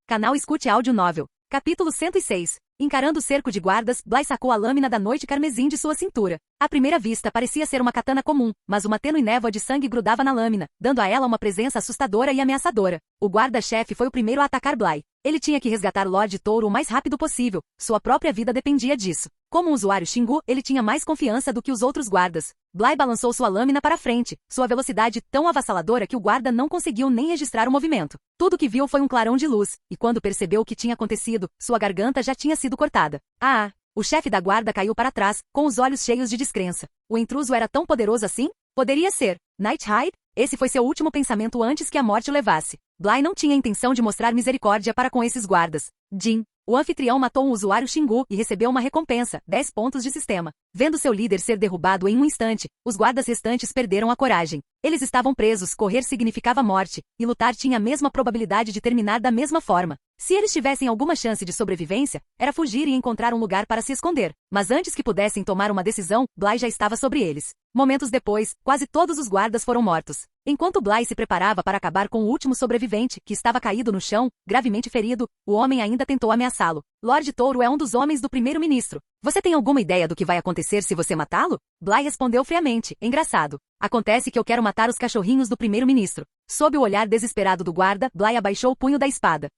Canal Escute Áudio Novel. Capítulo 106. Encarando o cerco de guardas, Bly sacou a lâmina da noite carmesim de sua cintura. À primeira vista parecia ser uma katana comum, mas uma tênue névoa de sangue grudava na lâmina, dando a ela uma presença assustadora e ameaçadora. O guarda-chefe foi o primeiro a atacar Bly. Ele tinha que resgatar Lorde Touro o mais rápido possível, sua própria vida dependia disso. Como um usuário Xingu, ele tinha mais confiança do que os outros guardas. Bly balançou sua lâmina para frente, sua velocidade tão avassaladora que o guarda não conseguiu nem registrar o movimento. Tudo que viu foi um clarão de luz, e quando percebeu o que tinha acontecido, sua garganta já tinha sido cortada. Ah! O chefe da guarda caiu para trás, com os olhos cheios de descrença. O intruso era tão poderoso assim? Poderia ser. Nighthide? Esse foi seu último pensamento antes que a morte o levasse. Bly não tinha intenção de mostrar misericórdia para com esses guardas. Jin. O anfitrião matou um usuário Xingu e recebeu uma recompensa, 10 pontos de sistema. Vendo seu líder ser derrubado em um instante, os guardas restantes perderam a coragem. Eles estavam presos, correr significava morte, e lutar tinha a mesma probabilidade de terminar da mesma forma. Se eles tivessem alguma chance de sobrevivência, era fugir e encontrar um lugar para se esconder. Mas antes que pudessem tomar uma decisão, Bly já estava sobre eles. Momentos depois, quase todos os guardas foram mortos. Enquanto Bly se preparava para acabar com o último sobrevivente, que estava caído no chão, gravemente ferido, o homem ainda tentou ameaçá-lo. Lorde Touro é um dos homens do primeiro-ministro. Você tem alguma ideia do que vai acontecer se você matá-lo? Bly respondeu friamente, engraçado. Acontece que eu quero matar os cachorrinhos do primeiro-ministro. Sob o olhar desesperado do guarda, Bly abaixou o punho da espada.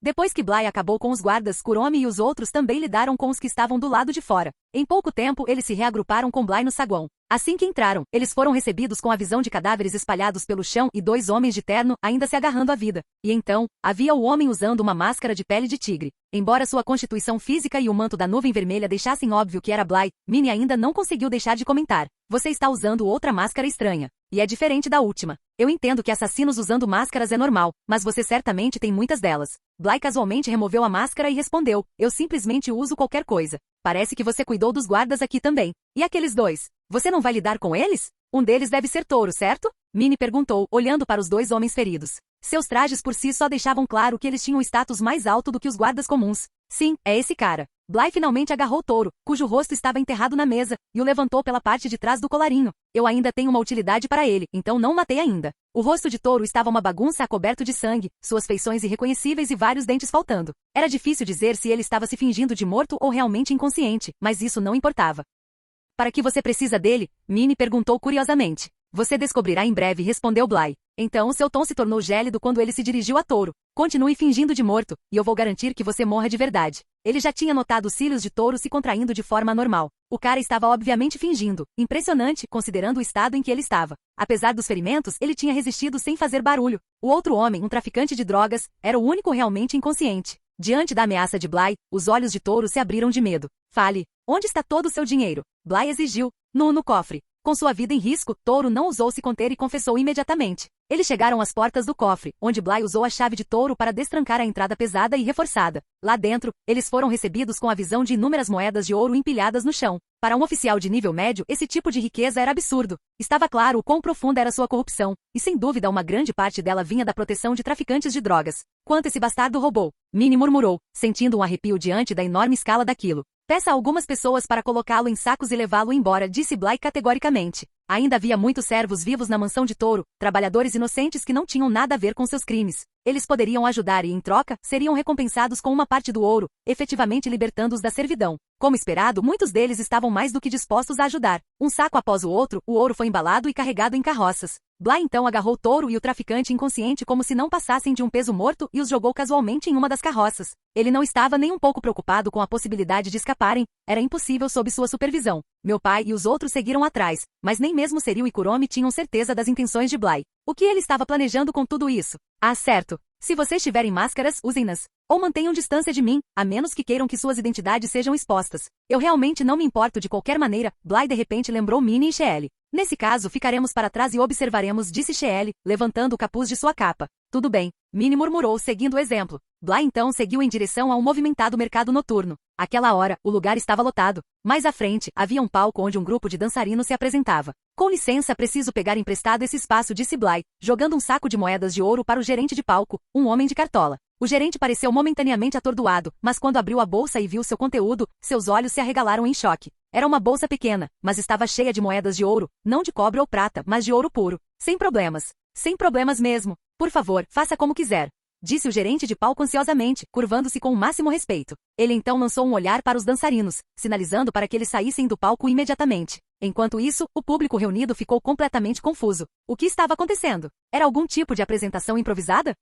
Depois que Bly acabou com os guardas, Kuromi e os outros também lidaram com os que estavam do lado de fora. Em pouco tempo, eles se reagruparam com Bly no saguão. Assim que entraram, eles foram recebidos com a visão de cadáveres espalhados pelo chão e 2 homens de terno ainda se agarrando à vida. E então, havia o homem usando uma máscara de pele de tigre. Embora sua constituição física e o manto da nuvem vermelha deixassem óbvio que era Bly, Minnie ainda não conseguiu deixar de comentar. Você está usando outra máscara estranha. E é diferente da última. Eu entendo que assassinos usando máscaras é normal, mas você certamente tem muitas delas. Bly casualmente removeu a máscara e respondeu, eu simplesmente uso qualquer coisa. Parece que você cuidou dos guardas aqui também. E aqueles 2? Você não vai lidar com eles? Um deles deve ser Touro, certo? Minnie perguntou, olhando para os 2 homens feridos. Seus trajes por si só deixavam claro que eles tinham status mais alto do que os guardas comuns. Sim, é esse cara. Bly finalmente agarrou Touro, cujo rosto estava enterrado na mesa, e o levantou pela parte de trás do colarinho. Eu ainda tenho uma utilidade para ele, então não matei ainda. O rosto de Touro estava uma bagunça coberto de sangue, suas feições irreconhecíveis e vários dentes faltando. Era difícil dizer se ele estava se fingindo de morto ou realmente inconsciente, mas isso não importava. Para que você precisa dele? Minnie perguntou curiosamente. Você descobrirá em breve, respondeu Bly. Então seu tom se tornou gélido quando ele se dirigiu a Touro. Continue fingindo de morto, e eu vou garantir que você morra de verdade. Ele já tinha notado os cílios de Touro se contraindo de forma anormal. O cara estava obviamente fingindo. Impressionante, considerando o estado em que ele estava. Apesar dos ferimentos, ele tinha resistido sem fazer barulho. O outro homem, um traficante de drogas, era o único realmente inconsciente. Diante da ameaça de Bly, os olhos de Touro se abriram de medo. Fale. Onde está todo o seu dinheiro? Bly exigiu. No cofre. Com sua vida em risco, Touro não ousou se conter e confessou imediatamente. Eles chegaram às portas do cofre, onde Bly usou a chave de Touro para destrancar a entrada pesada e reforçada. Lá dentro, eles foram recebidos com a visão de inúmeras moedas de ouro empilhadas no chão. Para um oficial de nível médio, esse tipo de riqueza era absurdo. Estava claro o quão profunda era sua corrupção, e sem dúvida uma grande parte dela vinha da proteção de traficantes de drogas. Quanto esse bastardo roubou? Minnie murmurou, sentindo um arrepio diante da enorme escala daquilo. Peça a algumas pessoas para colocá-lo em sacos e levá-lo embora, disse Bly categoricamente. Ainda havia muitos servos vivos na mansão de Touro, trabalhadores inocentes que não tinham nada a ver com seus crimes. Eles poderiam ajudar e, em troca, seriam recompensados com uma parte do ouro, efetivamente libertando-os da servidão. Como esperado, muitos deles estavam mais do que dispostos a ajudar. Um saco após o outro, o ouro foi embalado e carregado em carroças. Bly então agarrou Touro e o traficante inconsciente como se não passassem de um peso morto e os jogou casualmente em uma das carroças. Ele não estava nem um pouco preocupado com a possibilidade de escaparem, era impossível sob sua supervisão. Meu pai e os outros seguiram atrás, mas nem mesmo Seriu e Kuromi tinham certeza das intenções de Bly. O que ele estava planejando com tudo isso? Ah, certo. Se vocês tiverem máscaras, usem-nas. Ou mantenham distância de mim, a menos que queiram que suas identidades sejam expostas. Eu realmente não me importo de qualquer maneira, Bly de repente lembrou Minnie e Sheely. Nesse caso, ficaremos para trás e observaremos, disse Sheely, levantando o capuz de sua capa. Tudo bem, Minnie murmurou, seguindo o exemplo. Bly então seguiu em direção a um movimentado mercado noturno. Àquela hora, o lugar estava lotado. Mais à frente, havia um palco onde um grupo de dançarinos se apresentava. Com licença, preciso pegar emprestado esse espaço, disse Bly, jogando um saco de moedas de ouro para o gerente de palco, um homem de cartola. O gerente pareceu momentaneamente atordoado, mas quando abriu a bolsa e viu seu conteúdo, seus olhos se arregalaram em choque. Era uma bolsa pequena, mas estava cheia de moedas de ouro, não de cobre ou prata, mas de ouro puro. Sem problemas. Sem problemas mesmo. Por favor, faça como quiser, disse o gerente de palco ansiosamente, curvando-se com o máximo respeito. Ele então lançou um olhar para os dançarinos, sinalizando para que eles saíssem do palco imediatamente. Enquanto isso, o público reunido ficou completamente confuso. O que estava acontecendo? Era algum tipo de apresentação improvisada?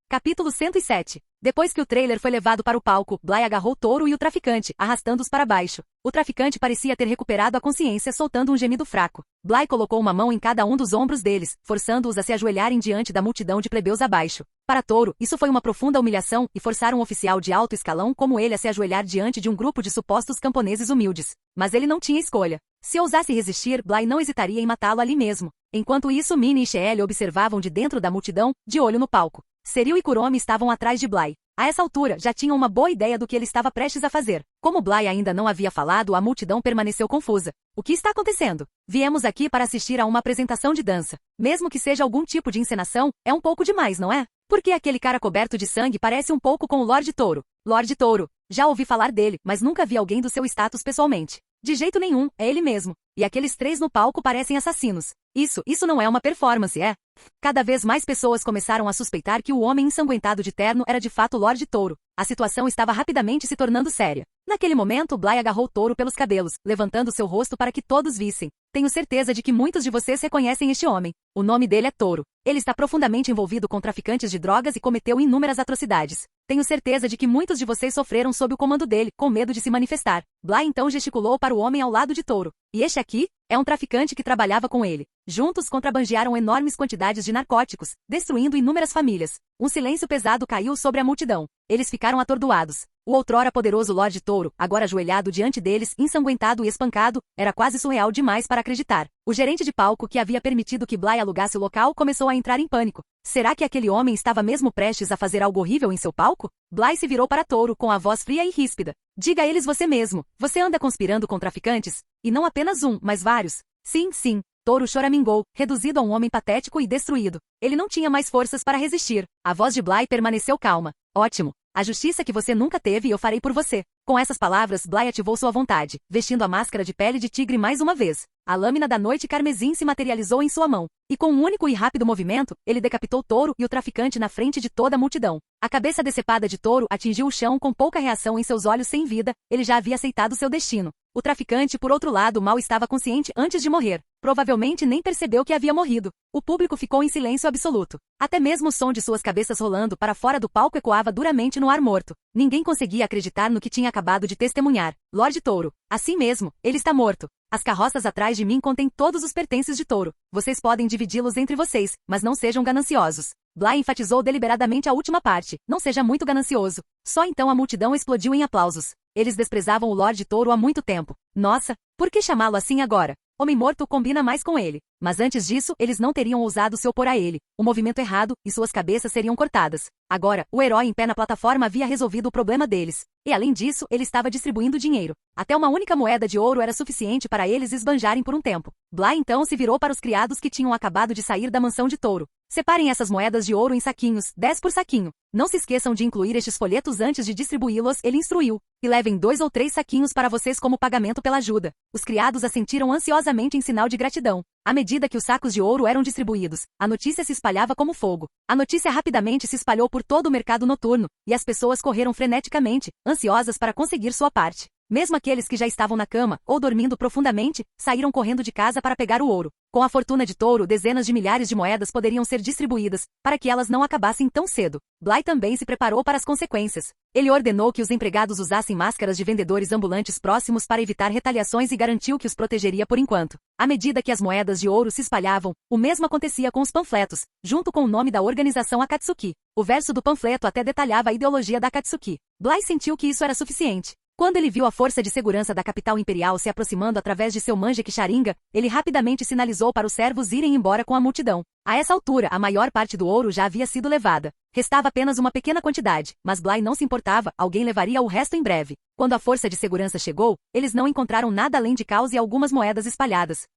Capítulo 107. Depois que o trailer foi levado para o palco, Bly agarrou Touro e o traficante, arrastando-os para baixo. O traficante parecia ter recuperado a consciência, soltando um gemido fraco. Bly colocou uma mão em cada um dos ombros deles, forçando-os a se ajoelharem diante da multidão de plebeus abaixo. Para Touro, isso foi uma profunda humilhação e forçar um oficial de alto escalão como ele a se ajoelhar diante de um grupo de supostos camponeses humildes. Mas ele não tinha escolha. Se ousasse resistir, Bly não hesitaria em matá-lo ali mesmo. Enquanto isso, Minnie e Sheely observavam de dentro da multidão, de olho no palco. Seriu e Kuromi estavam atrás de Bly. A essa altura, já tinham uma boa ideia do que ele estava prestes a fazer. Como Bly ainda não havia falado, a multidão permaneceu confusa. O que está acontecendo? Viemos aqui para assistir a uma apresentação de dança. Mesmo que seja algum tipo de encenação, é um pouco demais, não é? Porque aquele cara coberto de sangue parece um pouco com o Lorde Touro. Lorde Touro. Já ouvi falar dele, mas nunca vi alguém do seu status pessoalmente. De jeito nenhum, é ele mesmo. E aqueles três no palco parecem assassinos. Isso não é uma performance, é? Cada vez mais pessoas começaram a suspeitar que o homem ensanguentado de terno era de fato Lorde Touro. A situação estava rapidamente se tornando séria. Naquele momento, Bly agarrou Touro pelos cabelos, levantando seu rosto para que todos vissem. Tenho certeza de que muitos de vocês reconhecem este homem. O nome dele é Touro. Ele está profundamente envolvido com traficantes de drogas e cometeu inúmeras atrocidades. Tenho certeza de que muitos de vocês sofreram sob o comando dele, com medo de se manifestar. Bly então gesticulou para o homem ao lado de Touro. E este aqui? É um traficante que trabalhava com ele. Juntos contrabandearam enormes quantidades de narcóticos, destruindo inúmeras famílias. Um silêncio pesado caiu sobre a multidão. Eles ficaram atordoados. O outrora poderoso Lorde Touro, agora ajoelhado diante deles, ensanguentado e espancado, era quase surreal demais para acreditar. O gerente de palco que havia permitido que Bly alugasse o local começou a entrar em pânico. Será que aquele homem estava mesmo prestes a fazer algo horrível em seu palco? Bly se virou para Touro com a voz fria e ríspida. Diga a eles você mesmo. Você anda conspirando com traficantes? E não apenas um, mas vários. Sim. Touro choramingou, reduzido a um homem patético e destruído. Ele não tinha mais forças para resistir. A voz de Bly permaneceu calma. Ótimo. A justiça que você nunca teve eu farei por você. Com essas palavras, Bly ativou sua vontade, vestindo a máscara de pele de tigre mais uma vez. A lâmina da noite carmesim se materializou em sua mão, e com um único e rápido movimento, ele decapitou Touro e o traficante na frente de toda a multidão. A cabeça decepada de Touro atingiu o chão com pouca reação em seus olhos sem vida, ele já havia aceitado seu destino. O traficante, por outro lado, mal estava consciente antes de morrer. Provavelmente nem percebeu que havia morrido. O público ficou em silêncio absoluto. Até mesmo o som de suas cabeças rolando para fora do palco ecoava duramente no ar morto. Ninguém conseguia acreditar no que tinha acabado de testemunhar. Lorde Touro. Assim mesmo, ele está morto. As carroças atrás de mim contêm todos os pertences de Touro. Vocês podem dividi-los entre vocês, mas não sejam gananciosos. Bly enfatizou deliberadamente a última parte. Não seja muito ganancioso. Só então a multidão explodiu em aplausos. Eles desprezavam o Lorde Touro há muito tempo. Nossa, por que chamá-lo assim agora? Homem morto combina mais com ele. Mas antes disso, eles não teriam ousado se opor a ele. O movimento errado, e suas cabeças seriam cortadas. Agora, o herói em pé na plataforma havia resolvido o problema deles. E além disso, ele estava distribuindo dinheiro. Até uma única moeda de ouro era suficiente para eles esbanjarem por um tempo. Bly então se virou para os criados que tinham acabado de sair da mansão de Touro. Separem essas moedas de ouro em saquinhos, 10 por saquinho. Não se esqueçam de incluir estes folhetos antes de distribuí-los, ele instruiu. E levem 2 ou 3 saquinhos para vocês como pagamento pela ajuda. Os criados assentiram ansiosamente em sinal de gratidão. À medida que os sacos de ouro eram distribuídos, a notícia se espalhava como fogo. A notícia rapidamente se espalhou por todo o mercado noturno, e as pessoas correram freneticamente, ansiosas para conseguir sua parte. Mesmo aqueles que já estavam na cama, ou dormindo profundamente, saíram correndo de casa para pegar o ouro. Com a fortuna de Touro, dezenas de milhares de moedas poderiam ser distribuídas, para que elas não acabassem tão cedo. Bly também se preparou para as consequências. Ele ordenou que os empregados usassem máscaras de vendedores ambulantes próximos para evitar retaliações e garantiu que os protegeria por enquanto. À medida que as moedas de ouro se espalhavam, o mesmo acontecia com os panfletos, junto com o nome da organização Akatsuki. O verso do panfleto até detalhava a ideologia da Akatsuki. Bly sentiu que isso era suficiente. Quando ele viu a força de segurança da capital imperial se aproximando através de seu manjeque Sharingan, ele rapidamente sinalizou para os servos irem embora com a multidão. A essa altura, a maior parte do ouro já havia sido levada. Restava apenas uma pequena quantidade, mas Bly não se importava, alguém levaria o resto em breve. Quando a força de segurança chegou, eles não encontraram nada além de caos e algumas moedas espalhadas.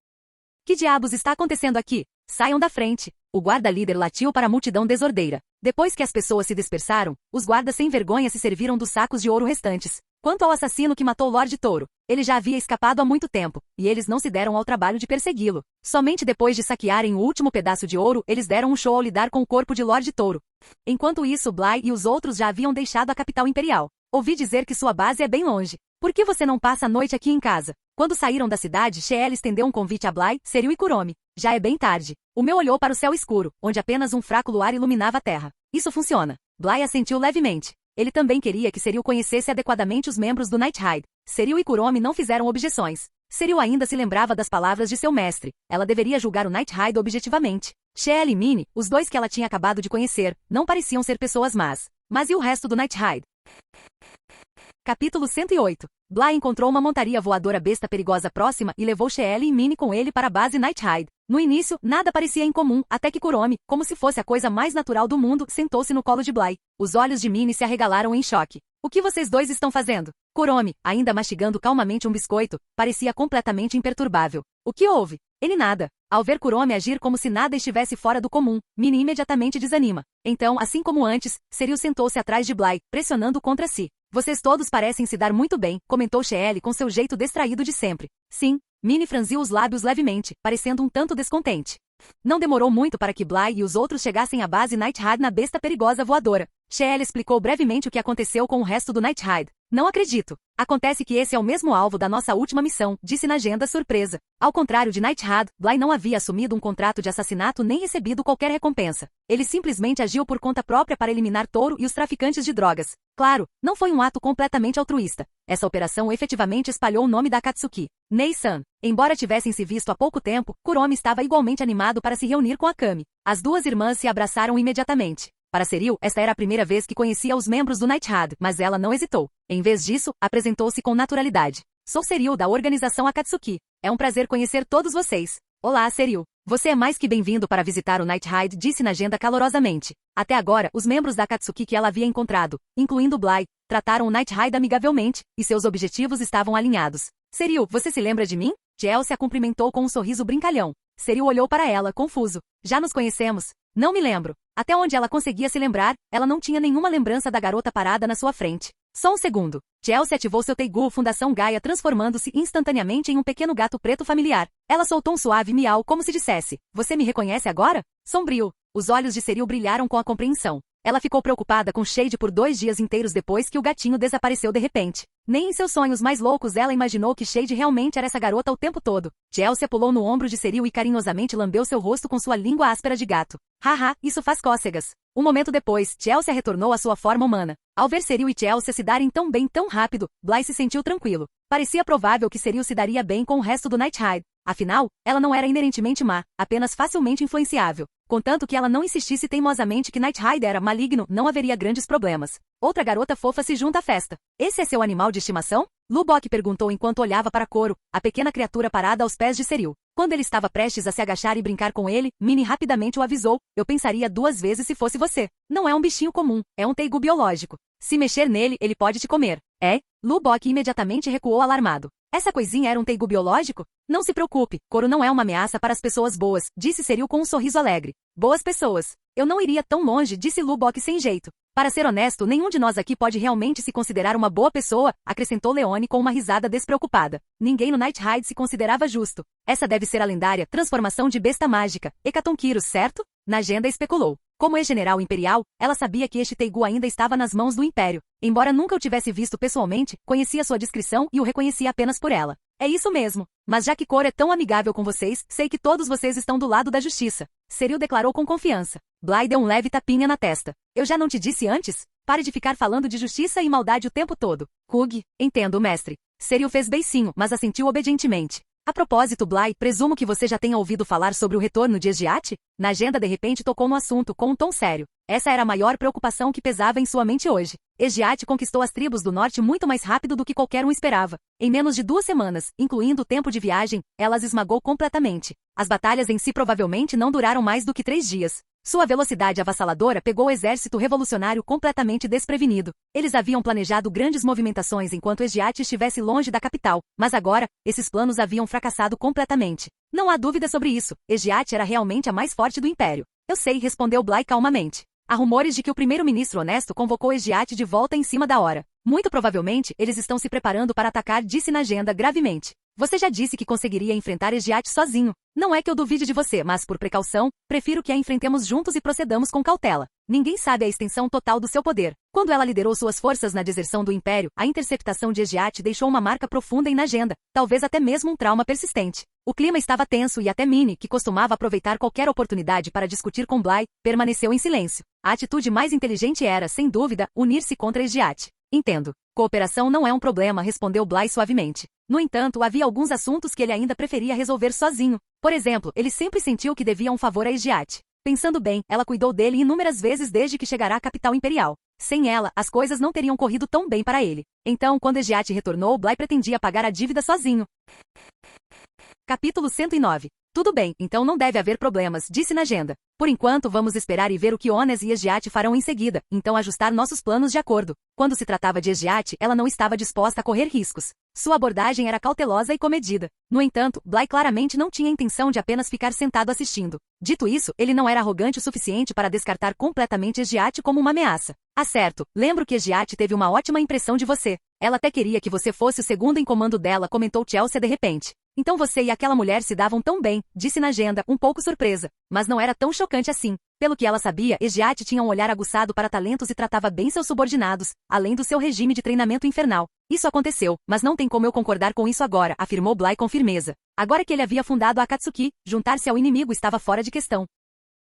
Que diabos está acontecendo aqui? Saiam da frente. O guarda-líder latiu para a multidão desordeira. Depois que as pessoas se dispersaram, os guardas sem vergonha se serviram dos sacos de ouro restantes. Quanto ao assassino que matou Lorde Touro, ele já havia escapado há muito tempo, e eles não se deram ao trabalho de persegui-lo. Somente depois de saquearem o último pedaço de ouro, eles deram um show ao lidar com o corpo de Lorde Touro. Enquanto isso, Bly e os outros já haviam deixado a capital imperial. Ouvi dizer que sua base é bem longe. Por que você não passa a noite aqui em casa? Quando saíram da cidade, Sheel estendeu um convite a Bly, Seryu e Kuromi. Já é bem tarde. O meu olhou para o céu escuro, onde apenas um fraco luar iluminava a terra. Isso funciona. Bly assentiu levemente. Ele também queria que Seryu conhecesse adequadamente os membros do Night Hide. Seryu e Kuromi não fizeram objeções. Seryu ainda se lembrava das palavras de seu mestre. Ela deveria julgar o Night Hide objetivamente. Sheel e Minnie, os dois que ela tinha acabado de conhecer, não pareciam ser pessoas más. Mas e o resto do Night Hide? Capítulo 108. Bly encontrou uma montaria voadora besta perigosa próxima e levou Sheel e Minnie com ele para a base Night Hide. No início, nada parecia incomum, até que Kuromi, como se fosse a coisa mais natural do mundo, sentou-se no colo de Bly. Os olhos de Minnie se arregalaram em choque. O que vocês dois estão fazendo? Kuromi, ainda mastigando calmamente um biscoito, parecia completamente imperturbável. O que houve? Ele nada. Ao ver Kuromi agir como se nada estivesse fora do comum, Minnie imediatamente desanima. Então, assim como antes, Seryu sentou-se atrás de Bly, pressionando contra si. Vocês todos parecem se dar muito bem, comentou Sheel com seu jeito distraído de sempre. Sim, Minnie franziu os lábios levemente, parecendo um tanto descontente. Não demorou muito para que Bly e os outros chegassem à base Night Hide na besta perigosa voadora. Sheel explicou brevemente o que aconteceu com o resto do Night Hide. Não acredito. Acontece que esse é o mesmo alvo da nossa última missão, disse na agenda surpresa. Ao contrário de Night Hide, Bly não havia assumido um contrato de assassinato nem recebido qualquer recompensa. Ele simplesmente agiu por conta própria para eliminar Touro e os traficantes de drogas. Claro, não foi um ato completamente altruísta. Essa operação efetivamente espalhou o nome da Akatsuki. Nei-san. Embora tivessem se visto há pouco tempo, Kuromi estava igualmente animado para se reunir com Akami. As duas irmãs se abraçaram imediatamente. Para Seryu, esta era a primeira vez que conhecia os membros do Night Hide, mas ela não hesitou. Em vez disso, apresentou-se com naturalidade. Sou Seryu da organização Akatsuki. É um prazer conhecer todos vocês. Olá, Seryu. Você é mais que bem-vindo para visitar o Night Hide, disse na agenda calorosamente. Até agora, os membros da Akatsuki que ela havia encontrado, incluindo Bly, trataram o Night Hide amigavelmente, e seus objetivos estavam alinhados. Seryu, você se lembra de mim? Chelsea a cumprimentou com um sorriso brincalhão. Seryu olhou para ela, confuso. Já nos conhecemos? Não me lembro. Até onde ela conseguia se lembrar, ela não tinha nenhuma lembrança da garota parada na sua frente. Só um segundo. Chelsea ativou seu Teigu Fundação Gaia, transformando-se instantaneamente em um pequeno gato preto familiar. Ela soltou um suave miau como se dissesse: "Você me reconhece agora?" Sombrio. Os olhos de Seril brilharam com a compreensão. Ela ficou preocupada com Shade por 2 dias inteiros depois que o gatinho desapareceu de repente. Nem em seus sonhos mais loucos ela imaginou que Shade realmente era essa garota o tempo todo. Chelsea pulou no ombro de Seril e carinhosamente lambeu seu rosto com sua língua áspera de gato. Haha, isso faz cócegas. Um momento depois, Chelsea retornou à sua forma humana. Ao ver Seril e Chelsea se darem tão bem tão rápido, Bly se sentiu tranquilo. Parecia provável que Seril se daria bem com o resto do Night Hide. Afinal, ela não era inerentemente má, apenas facilmente influenciável. Contanto que ela não insistisse teimosamente que Night Hide era maligno, não haveria grandes problemas. Outra garota fofa se junta à festa. Esse é seu animal de estimação? Lubok perguntou enquanto olhava para Coro, a pequena criatura parada aos pés de Seril. Quando ele estava prestes a se agachar e brincar com ele, Minnie rapidamente o avisou: "Eu pensaria 2 vezes se fosse você. Não é um bichinho comum, é um teigu biológico. Se mexer nele, ele pode te comer." "É?" Lubok imediatamente recuou alarmado. Essa coisinha era um teigu biológico? Não se preocupe, Coro não é uma ameaça para as pessoas boas, disse Seril com um sorriso alegre. Boas pessoas. Eu não iria tão longe, disse Lubok sem jeito. Para ser honesto, nenhum de nós aqui pode realmente se considerar uma boa pessoa, acrescentou Leone com uma risada despreocupada. Ninguém no Night Hide se considerava justo. Essa deve ser a lendária transformação de besta mágica, Hecatonquiro, certo? Najenda especulou. Como ex-general imperial, ela sabia que este Teigu ainda estava nas mãos do Império. Embora nunca o tivesse visto pessoalmente, conhecia sua descrição e o reconhecia apenas por ela. É isso mesmo. Mas já que Cor é tão amigável com vocês, sei que todos vocês estão do lado da justiça. Seril declarou com confiança. Bly deu um leve tapinha na testa. Eu já não te disse antes? Pare de ficar falando de justiça e maldade o tempo todo. Hug, entendo, mestre. Seril fez beicinho, mas assentiu obedientemente. A propósito, Bly, presumo que você já tenha ouvido falar sobre o retorno de Esgiate? Najenda de repente tocou no assunto com um tom sério. Essa era a maior preocupação que pesava em sua mente hoje. Esgiate conquistou as tribos do norte muito mais rápido do que qualquer um esperava. Em menos de 2 semanas, incluindo o tempo de viagem, ela as esmagou completamente. As batalhas em si provavelmente não duraram mais do que 3 dias. Sua velocidade avassaladora pegou o exército revolucionário completamente desprevenido. Eles haviam planejado grandes movimentações enquanto Esgiate estivesse longe da capital, mas agora, esses planos haviam fracassado completamente. Não há dúvida sobre isso, Esgiate era realmente a mais forte do Império. Eu sei, respondeu Bly calmamente. Há rumores de que o primeiro-ministro honesto convocou Esgiate de volta em cima da hora. Muito provavelmente, eles estão se preparando para atacar, disse Najenda gravemente. Você já disse que conseguiria enfrentar Esgiate sozinho. Não é que eu duvide de você, mas por precaução, prefiro que a enfrentemos juntos e procedamos com cautela. Ninguém sabe a extensão total do seu poder. Quando ela liderou suas forças na deserção do Império, a interceptação de Esgiate deixou uma marca profunda em Najenda, talvez até mesmo um trauma persistente. O clima estava tenso e até Minnie, que costumava aproveitar qualquer oportunidade para discutir com Bly, permaneceu em silêncio. A atitude mais inteligente era, sem dúvida, unir-se contra Esgiate. Entendo. Cooperação não é um problema, respondeu Bly suavemente. No entanto, havia alguns assuntos que ele ainda preferia resolver sozinho. Por exemplo, ele sempre sentiu que devia um favor a Esgiate. Pensando bem, ela cuidou dele inúmeras vezes desde que chegará à capital imperial. Sem ela, as coisas não teriam corrido tão bem para ele. Então, quando Esgiate retornou, Bly pretendia pagar a dívida sozinho. Capítulo 109. Tudo bem, então não deve haver problemas, disse Najenda. Por enquanto vamos esperar e ver o que Ones e Esgiate farão em seguida, então ajustar nossos planos de acordo. Quando se tratava de Esgiate, ela não estava disposta a correr riscos. Sua abordagem era cautelosa e comedida. No entanto, Bly claramente não tinha intenção de apenas ficar sentado assistindo. Dito isso, ele não era arrogante o suficiente para descartar completamente Esgiate como uma ameaça. Ah, certo, lembro que Esgiate teve uma ótima impressão de você. Ela até queria que você fosse o segundo em comando dela, comentou Chelsea de repente. Então você e aquela mulher se davam tão bem, disse Najenda, um pouco surpresa. Mas não era tão chocante assim. Pelo que ela sabia, Esgiate tinha um olhar aguçado para talentos e tratava bem seus subordinados, além do seu regime de treinamento infernal. Isso aconteceu, mas não tem como eu concordar com isso agora, afirmou Bly com firmeza. Agora que ele havia fundado a Akatsuki, juntar-se ao inimigo estava fora de questão.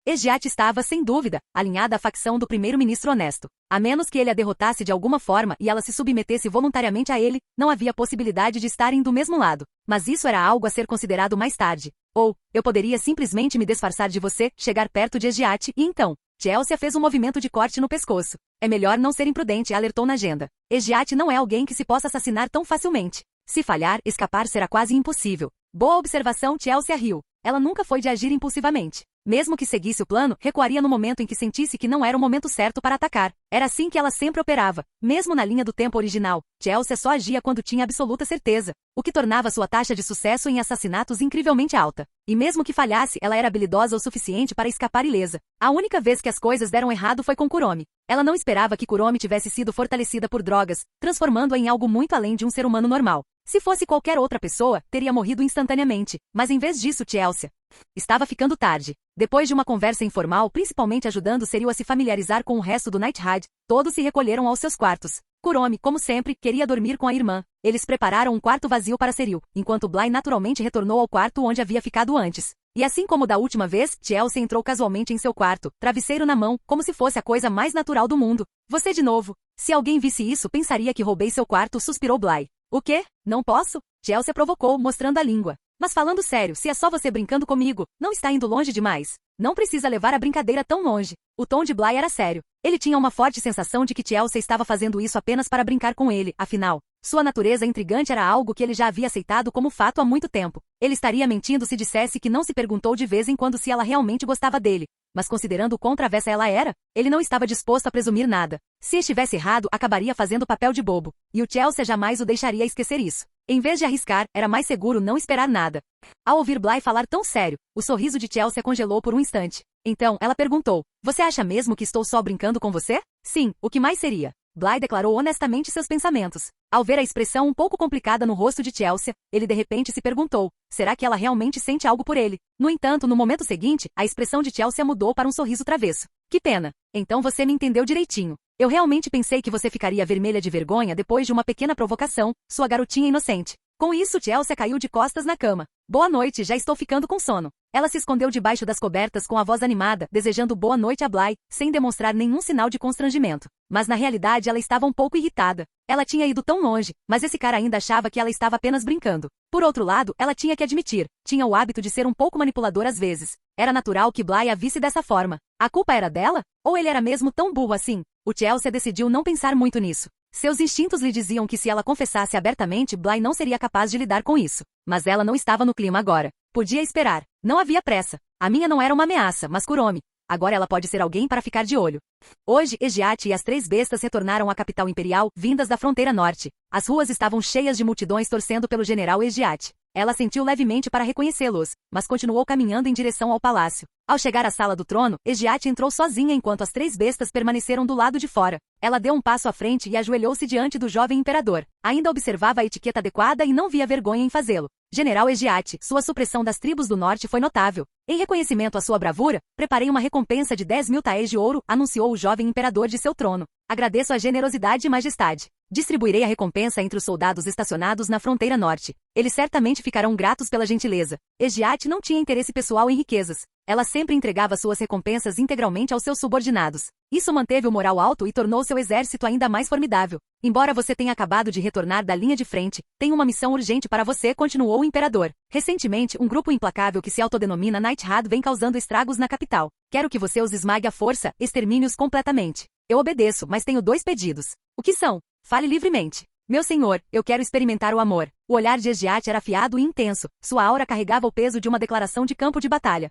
Esgiate estava, sem dúvida, alinhada à facção do primeiro-ministro honesto. A menos que ele a derrotasse de alguma forma e ela se submetesse voluntariamente a ele, não havia possibilidade de estarem do mesmo lado. Mas isso era algo a ser considerado mais tarde. Ou, eu poderia simplesmente me disfarçar de você, chegar perto de Esgiate e então... Chelsea fez um movimento de corte no pescoço. É melhor não ser imprudente, alertou Najenda. Esgiate não é alguém que se possa assassinar tão facilmente. Se falhar, escapar será quase impossível. Boa observação, Chelsea riu. ela nunca foi de agir impulsivamente. Mesmo que seguisse o plano, recuaria no momento em que sentisse que não era o momento certo para atacar. Era assim que ela sempre operava. Mesmo na linha do tempo original, Chelsea só agia quando tinha absoluta certeza, o que tornava sua taxa de sucesso em assassinatos incrivelmente alta. E mesmo que falhasse, ela era habilidosa o suficiente para escapar ilesa. A única vez que as coisas deram errado foi com Kuromi. Ela não esperava que Kuromi tivesse sido fortalecida por drogas, transformando-a em algo muito além de um ser humano normal. Se fosse qualquer outra pessoa, teria morrido instantaneamente, mas em vez disso Chelsea estava ficando tarde. Depois de uma conversa informal, principalmente ajudando Seryu a se familiarizar com o resto do Night Ride, todos se recolheram aos seus quartos. Kuromi, como sempre, queria dormir com a irmã. Eles prepararam um quarto vazio para Seryu, enquanto Bly naturalmente retornou ao quarto onde havia ficado antes. E assim como da última vez, Chelsea entrou casualmente em seu quarto, travesseiro na mão, como se fosse a coisa mais natural do mundo. Você de novo. Se alguém visse isso, pensaria que roubei seu quarto, suspirou Bly. O quê? Não posso? Chelsea provocou, mostrando a língua. Mas falando sério, se é só você brincando comigo, não está indo longe demais? Não precisa levar a brincadeira tão longe. O tom de Bly era sério. Ele tinha uma forte sensação de que Chelsea estava fazendo isso apenas para brincar com ele, afinal, sua natureza intrigante era algo que ele já havia aceitado como fato há muito tempo. Ele estaria mentindo se dissesse que não se perguntou de vez em quando se ela realmente gostava dele. Mas considerando o quão travessa ela era, ele não estava disposto a presumir nada. Se estivesse errado, acabaria fazendo papel de bobo. E o Chelsea jamais o deixaria esquecer isso. Em vez de arriscar, era mais seguro não esperar nada. Ao ouvir Bly falar tão sério, o sorriso de Chelsea congelou por um instante. Então, ela perguntou, você acha mesmo que estou só brincando com você? Sim, o que mais seria? Bly declarou honestamente seus pensamentos. Ao ver a expressão um pouco complicada no rosto de Chelsea, ele de repente se perguntou, será que ela realmente sente algo por ele? No entanto, no momento seguinte, a expressão de Chelsea mudou para um sorriso travesso. Que pena. Então você me entendeu direitinho. Eu realmente pensei que você ficaria vermelha de vergonha depois de uma pequena provocação, sua garotinha inocente. Com isso, Chelsea caiu de costas na cama. Boa noite, já estou ficando com sono. Ela se escondeu debaixo das cobertas com a voz animada, desejando boa noite a Bly, sem demonstrar nenhum sinal de constrangimento. Mas na realidade ela estava um pouco irritada. Ela tinha ido tão longe, mas esse cara ainda achava que ela estava apenas brincando. Por outro lado, ela tinha que admitir, tinha o hábito de ser um pouco manipulador às vezes. Era natural que Bly a visse dessa forma. A culpa era dela? Ou ele era mesmo tão burro assim? O Chelsea decidiu não pensar muito nisso. Seus instintos lhe diziam que se ela confessasse abertamente, Bly não seria capaz de lidar com isso. Mas ela não estava no clima agora. Podia esperar. Não havia pressa. A minha não era uma ameaça, mas Kuromi. Agora ela pode ser alguém para ficar de olho. Hoje, Egiate e as 3 bestas retornaram à capital imperial, vindas da fronteira norte. As ruas estavam cheias de multidões torcendo pelo general Egiate. Ela sentiu levemente para reconhecê-los, mas continuou caminhando em direção ao palácio. Ao chegar à sala do trono, Egiate entrou sozinha enquanto as 3 bestas permaneceram do lado de fora. Ela deu um passo à frente e ajoelhou-se diante do jovem imperador. Ainda observava a etiqueta adequada e não via vergonha em fazê-lo. General Egiate, sua supressão das tribos do norte foi notável. Em reconhecimento à sua bravura, preparei uma recompensa de 10.000 taéis de ouro, anunciou o jovem imperador de seu trono. Agradeço a generosidade e majestade. Distribuirei a recompensa entre os soldados estacionados na fronteira norte. Eles certamente ficarão gratos pela gentileza. Egiate não tinha interesse pessoal em riquezas. Ela sempre entregava suas recompensas integralmente aos seus subordinados. Isso manteve o moral alto e tornou seu exército ainda mais formidável. Embora você tenha acabado de retornar da linha de frente, tenho uma missão urgente para você, continuou o imperador. Recentemente, um grupo implacável que se autodenomina Night Ride vem causando estragos na capital. Quero que você os esmague à força, extermine-os completamente. Eu obedeço, mas tenho 2 pedidos. O que são? Fale livremente. Meu senhor, eu quero experimentar o amor. O olhar de Egiate era afiado e intenso. Sua aura carregava o peso de uma declaração de campo de batalha.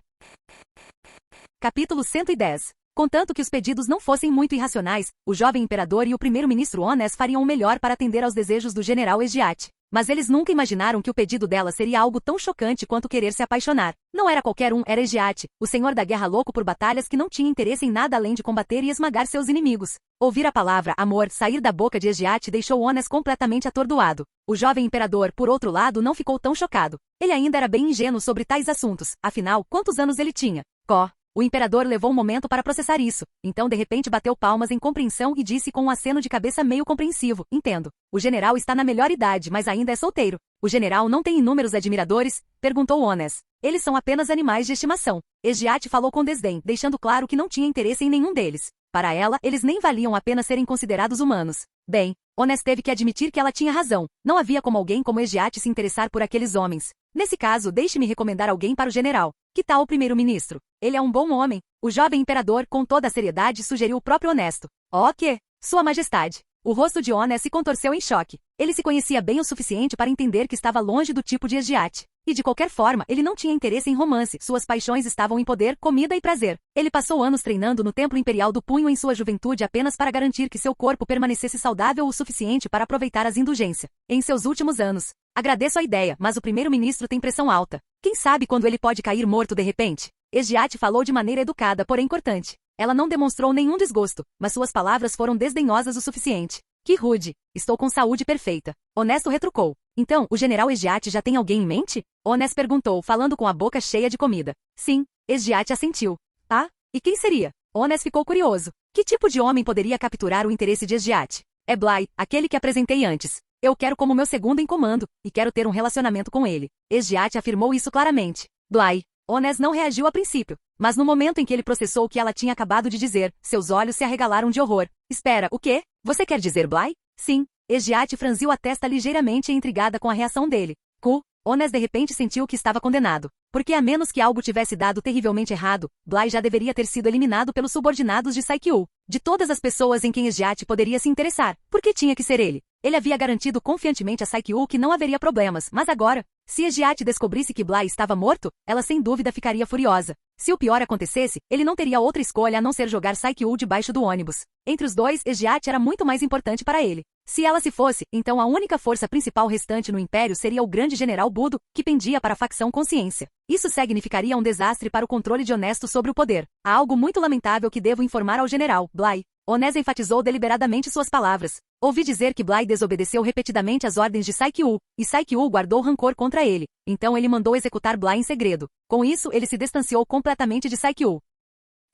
Capítulo 110. Contanto que os pedidos não fossem muito irracionais, o jovem imperador e o primeiro-ministro Ones fariam o melhor para atender aos desejos do general Egiate. Mas eles nunca imaginaram que o pedido dela seria algo tão chocante quanto querer se apaixonar. Não era qualquer um, era Egiate, o senhor da guerra louco por batalhas que não tinha interesse em nada além de combater e esmagar seus inimigos. Ouvir a palavra amor sair da boca de Egiate deixou Ones completamente atordoado. O jovem imperador, por outro lado, não ficou tão chocado. Ele ainda era bem ingênuo sobre tais assuntos, afinal, quantos anos ele tinha? O imperador levou um momento para processar isso, então de repente bateu palmas em compreensão e disse com um aceno de cabeça meio compreensivo, entendo. O general está na melhor idade, mas ainda é solteiro. O general não tem inúmeros admiradores? Perguntou Ones. Eles são apenas animais de estimação. Egiate falou com desdém, deixando claro que não tinha interesse em nenhum deles. Para ela, eles nem valiam apenas serem considerados humanos. Bem, Ones teve que admitir que ela tinha razão. Não havia como alguém como Egiate se interessar por aqueles homens. Nesse caso, deixe-me recomendar alguém para o general. Que tal o primeiro-ministro? Ele é um bom homem. O jovem imperador, com toda a seriedade, sugeriu o próprio honesto. Que? Sua Majestade. O rosto de Ones se contorceu em choque. Ele se conhecia bem o suficiente para entender que estava longe do tipo de Egiate. E de qualquer forma, ele não tinha interesse em romance, suas paixões estavam em poder, comida e prazer. Ele passou anos treinando no Templo Imperial do Punho em sua juventude apenas para garantir que seu corpo permanecesse saudável o suficiente para aproveitar as indulgências. Em seus últimos anos, agradeço a ideia, mas o primeiro-ministro tem pressão alta. Quem sabe quando ele pode cair morto de repente? Esgiat falou de maneira educada, porém cortante. Ela não demonstrou nenhum desgosto, mas suas palavras foram desdenhosas o suficiente. Que rude. Estou com saúde perfeita. Honesto retrucou. Então, o general Esgiat já tem alguém em mente? Honesto perguntou, falando com a boca cheia de comida. Sim, Esgiat assentiu. Ah? E quem seria? Honesto ficou curioso. Que tipo de homem poderia capturar o interesse de Esgiat? É Bly, aquele que apresentei antes. Eu quero como meu segundo em comando, e quero ter um relacionamento com ele. Esgiat afirmou isso claramente. Bly. Honesto não reagiu a princípio, mas no momento em que ele processou o que ela tinha acabado de dizer, seus olhos se arregalaram de horror. Espera, o quê? Você quer dizer Bly? Sim. Esgiat franziu a testa ligeiramente intrigada com a reação dele. Honesto de repente sentiu que estava condenado. Porque a menos que algo tivesse dado terrivelmente errado, Bly já deveria ter sido eliminado pelos subordinados de Saikyu. De todas as pessoas em quem Esgiat poderia se interessar, por que tinha que ser ele? Ele havia garantido confiantemente a Saikyu que não haveria problemas, mas agora, se Esgiat descobrisse que Bly estava morto, ela sem dúvida ficaria furiosa. Se o pior acontecesse, ele não teria outra escolha a não ser jogar Saikyu debaixo do ônibus. Entre os dois, Esgiat era muito mais importante para ele. Se ela se fosse, então a única força principal restante no Império seria o grande general Budo, que pendia para a facção Consciência. Isso significaria um desastre para o controle de Honesto sobre o poder. Há algo muito lamentável que devo informar ao general, Bly. Honesto enfatizou deliberadamente suas palavras. Ouvi dizer que Bly desobedeceu repetidamente as ordens de Saikyu, e Saikyu guardou rancor contra ele. Então ele mandou executar Bly em segredo. Com isso, ele se distanciou completamente de Saikyu.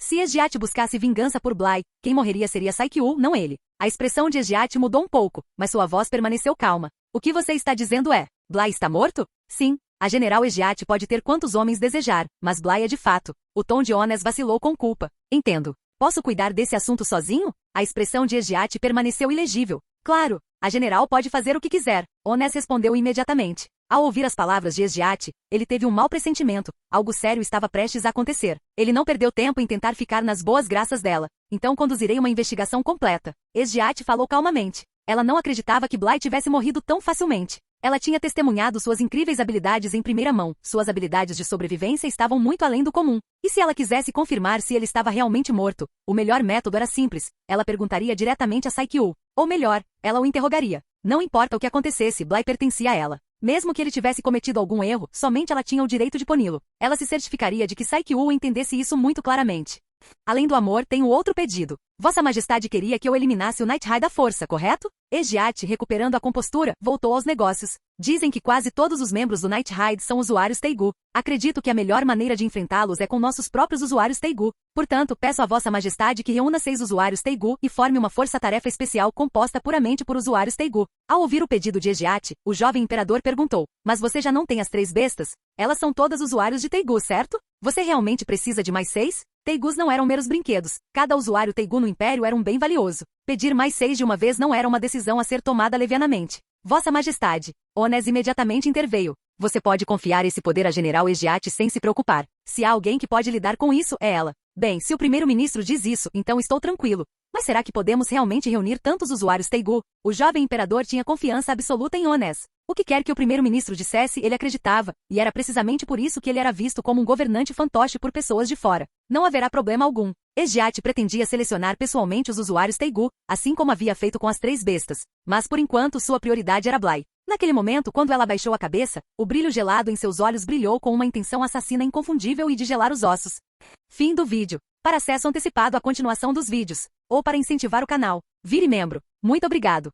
Se Esgiat buscasse vingança por Bly, quem morreria seria Saikyu, não ele. A expressão de Esgiat mudou um pouco, mas sua voz permaneceu calma. O que você está dizendo é, Bly está morto? Sim. A general Esgiat pode ter quantos homens desejar, mas Bly é de fato. O tom de Honesto vacilou com culpa. Entendo. Posso cuidar desse assunto sozinho? A expressão de Esgiat permaneceu ilegível. Claro, a general pode fazer o que quiser. Honesto respondeu imediatamente. Ao ouvir as palavras de Esgiat, ele teve um mau pressentimento. Algo sério estava prestes a acontecer. Ele não perdeu tempo em tentar ficar nas boas graças dela. Então conduzirei uma investigação completa. Esgiat falou calmamente. Ela não acreditava que Bly tivesse morrido tão facilmente. Ela tinha testemunhado suas incríveis habilidades em primeira mão. Suas habilidades de sobrevivência estavam muito além do comum. E se ela quisesse confirmar se ele estava realmente morto, o melhor método era simples. Ela perguntaria diretamente a Saikyu. Ou melhor, ela o interrogaria. Não importa o que acontecesse, Bly pertencia a ela. Mesmo que ele tivesse cometido algum erro, somente ela tinha o direito de puni-lo. Ela se certificaria de que Saikyu entendesse isso muito claramente. Além do amor, tenho outro pedido. Vossa Majestade queria que eu eliminasse o Night High da força, correto? Esgiat, recuperando a compostura, voltou aos negócios. Dizem que quase todos os membros do Night High são usuários Teigu. Acredito que a melhor maneira de enfrentá-los é com nossos próprios usuários Teigu. Portanto, peço a Vossa Majestade que reúna 6 usuários Teigu e forme uma força-tarefa especial composta puramente por usuários Teigu. Ao ouvir o pedido de Esgiat, o jovem imperador perguntou, mas você já não tem as 3 bestas? Elas são todas usuários de Teigu, certo? Você realmente precisa de mais 6? Teigus não eram meros brinquedos. Cada usuário Teigu no Império era um bem valioso. Pedir mais 6 de uma vez não era uma decisão a ser tomada levianamente. Vossa Majestade. Honesto imediatamente interveio. Você pode confiar esse poder a General Esgiat sem se preocupar. Se há alguém que pode lidar com isso, é ela. Bem, se o primeiro-ministro diz isso, então estou tranquilo. Mas será que podemos realmente reunir tantos usuários Teigu? O jovem imperador tinha confiança absoluta em Honesto. O que quer que o primeiro-ministro dissesse, ele acreditava, e era precisamente por isso que ele era visto como um governante fantoche por pessoas de fora. Não haverá problema algum. Esgiat pretendia selecionar pessoalmente os usuários Teigu, assim como havia feito com as 3 bestas. Mas por enquanto sua prioridade era Bly. Naquele momento, quando ela baixou a cabeça, o brilho gelado em seus olhos brilhou com uma intenção assassina inconfundível e de gelar os ossos. Fim do vídeo. Para acesso antecipado à continuação dos vídeos, ou para incentivar o canal, vire membro. Muito obrigado.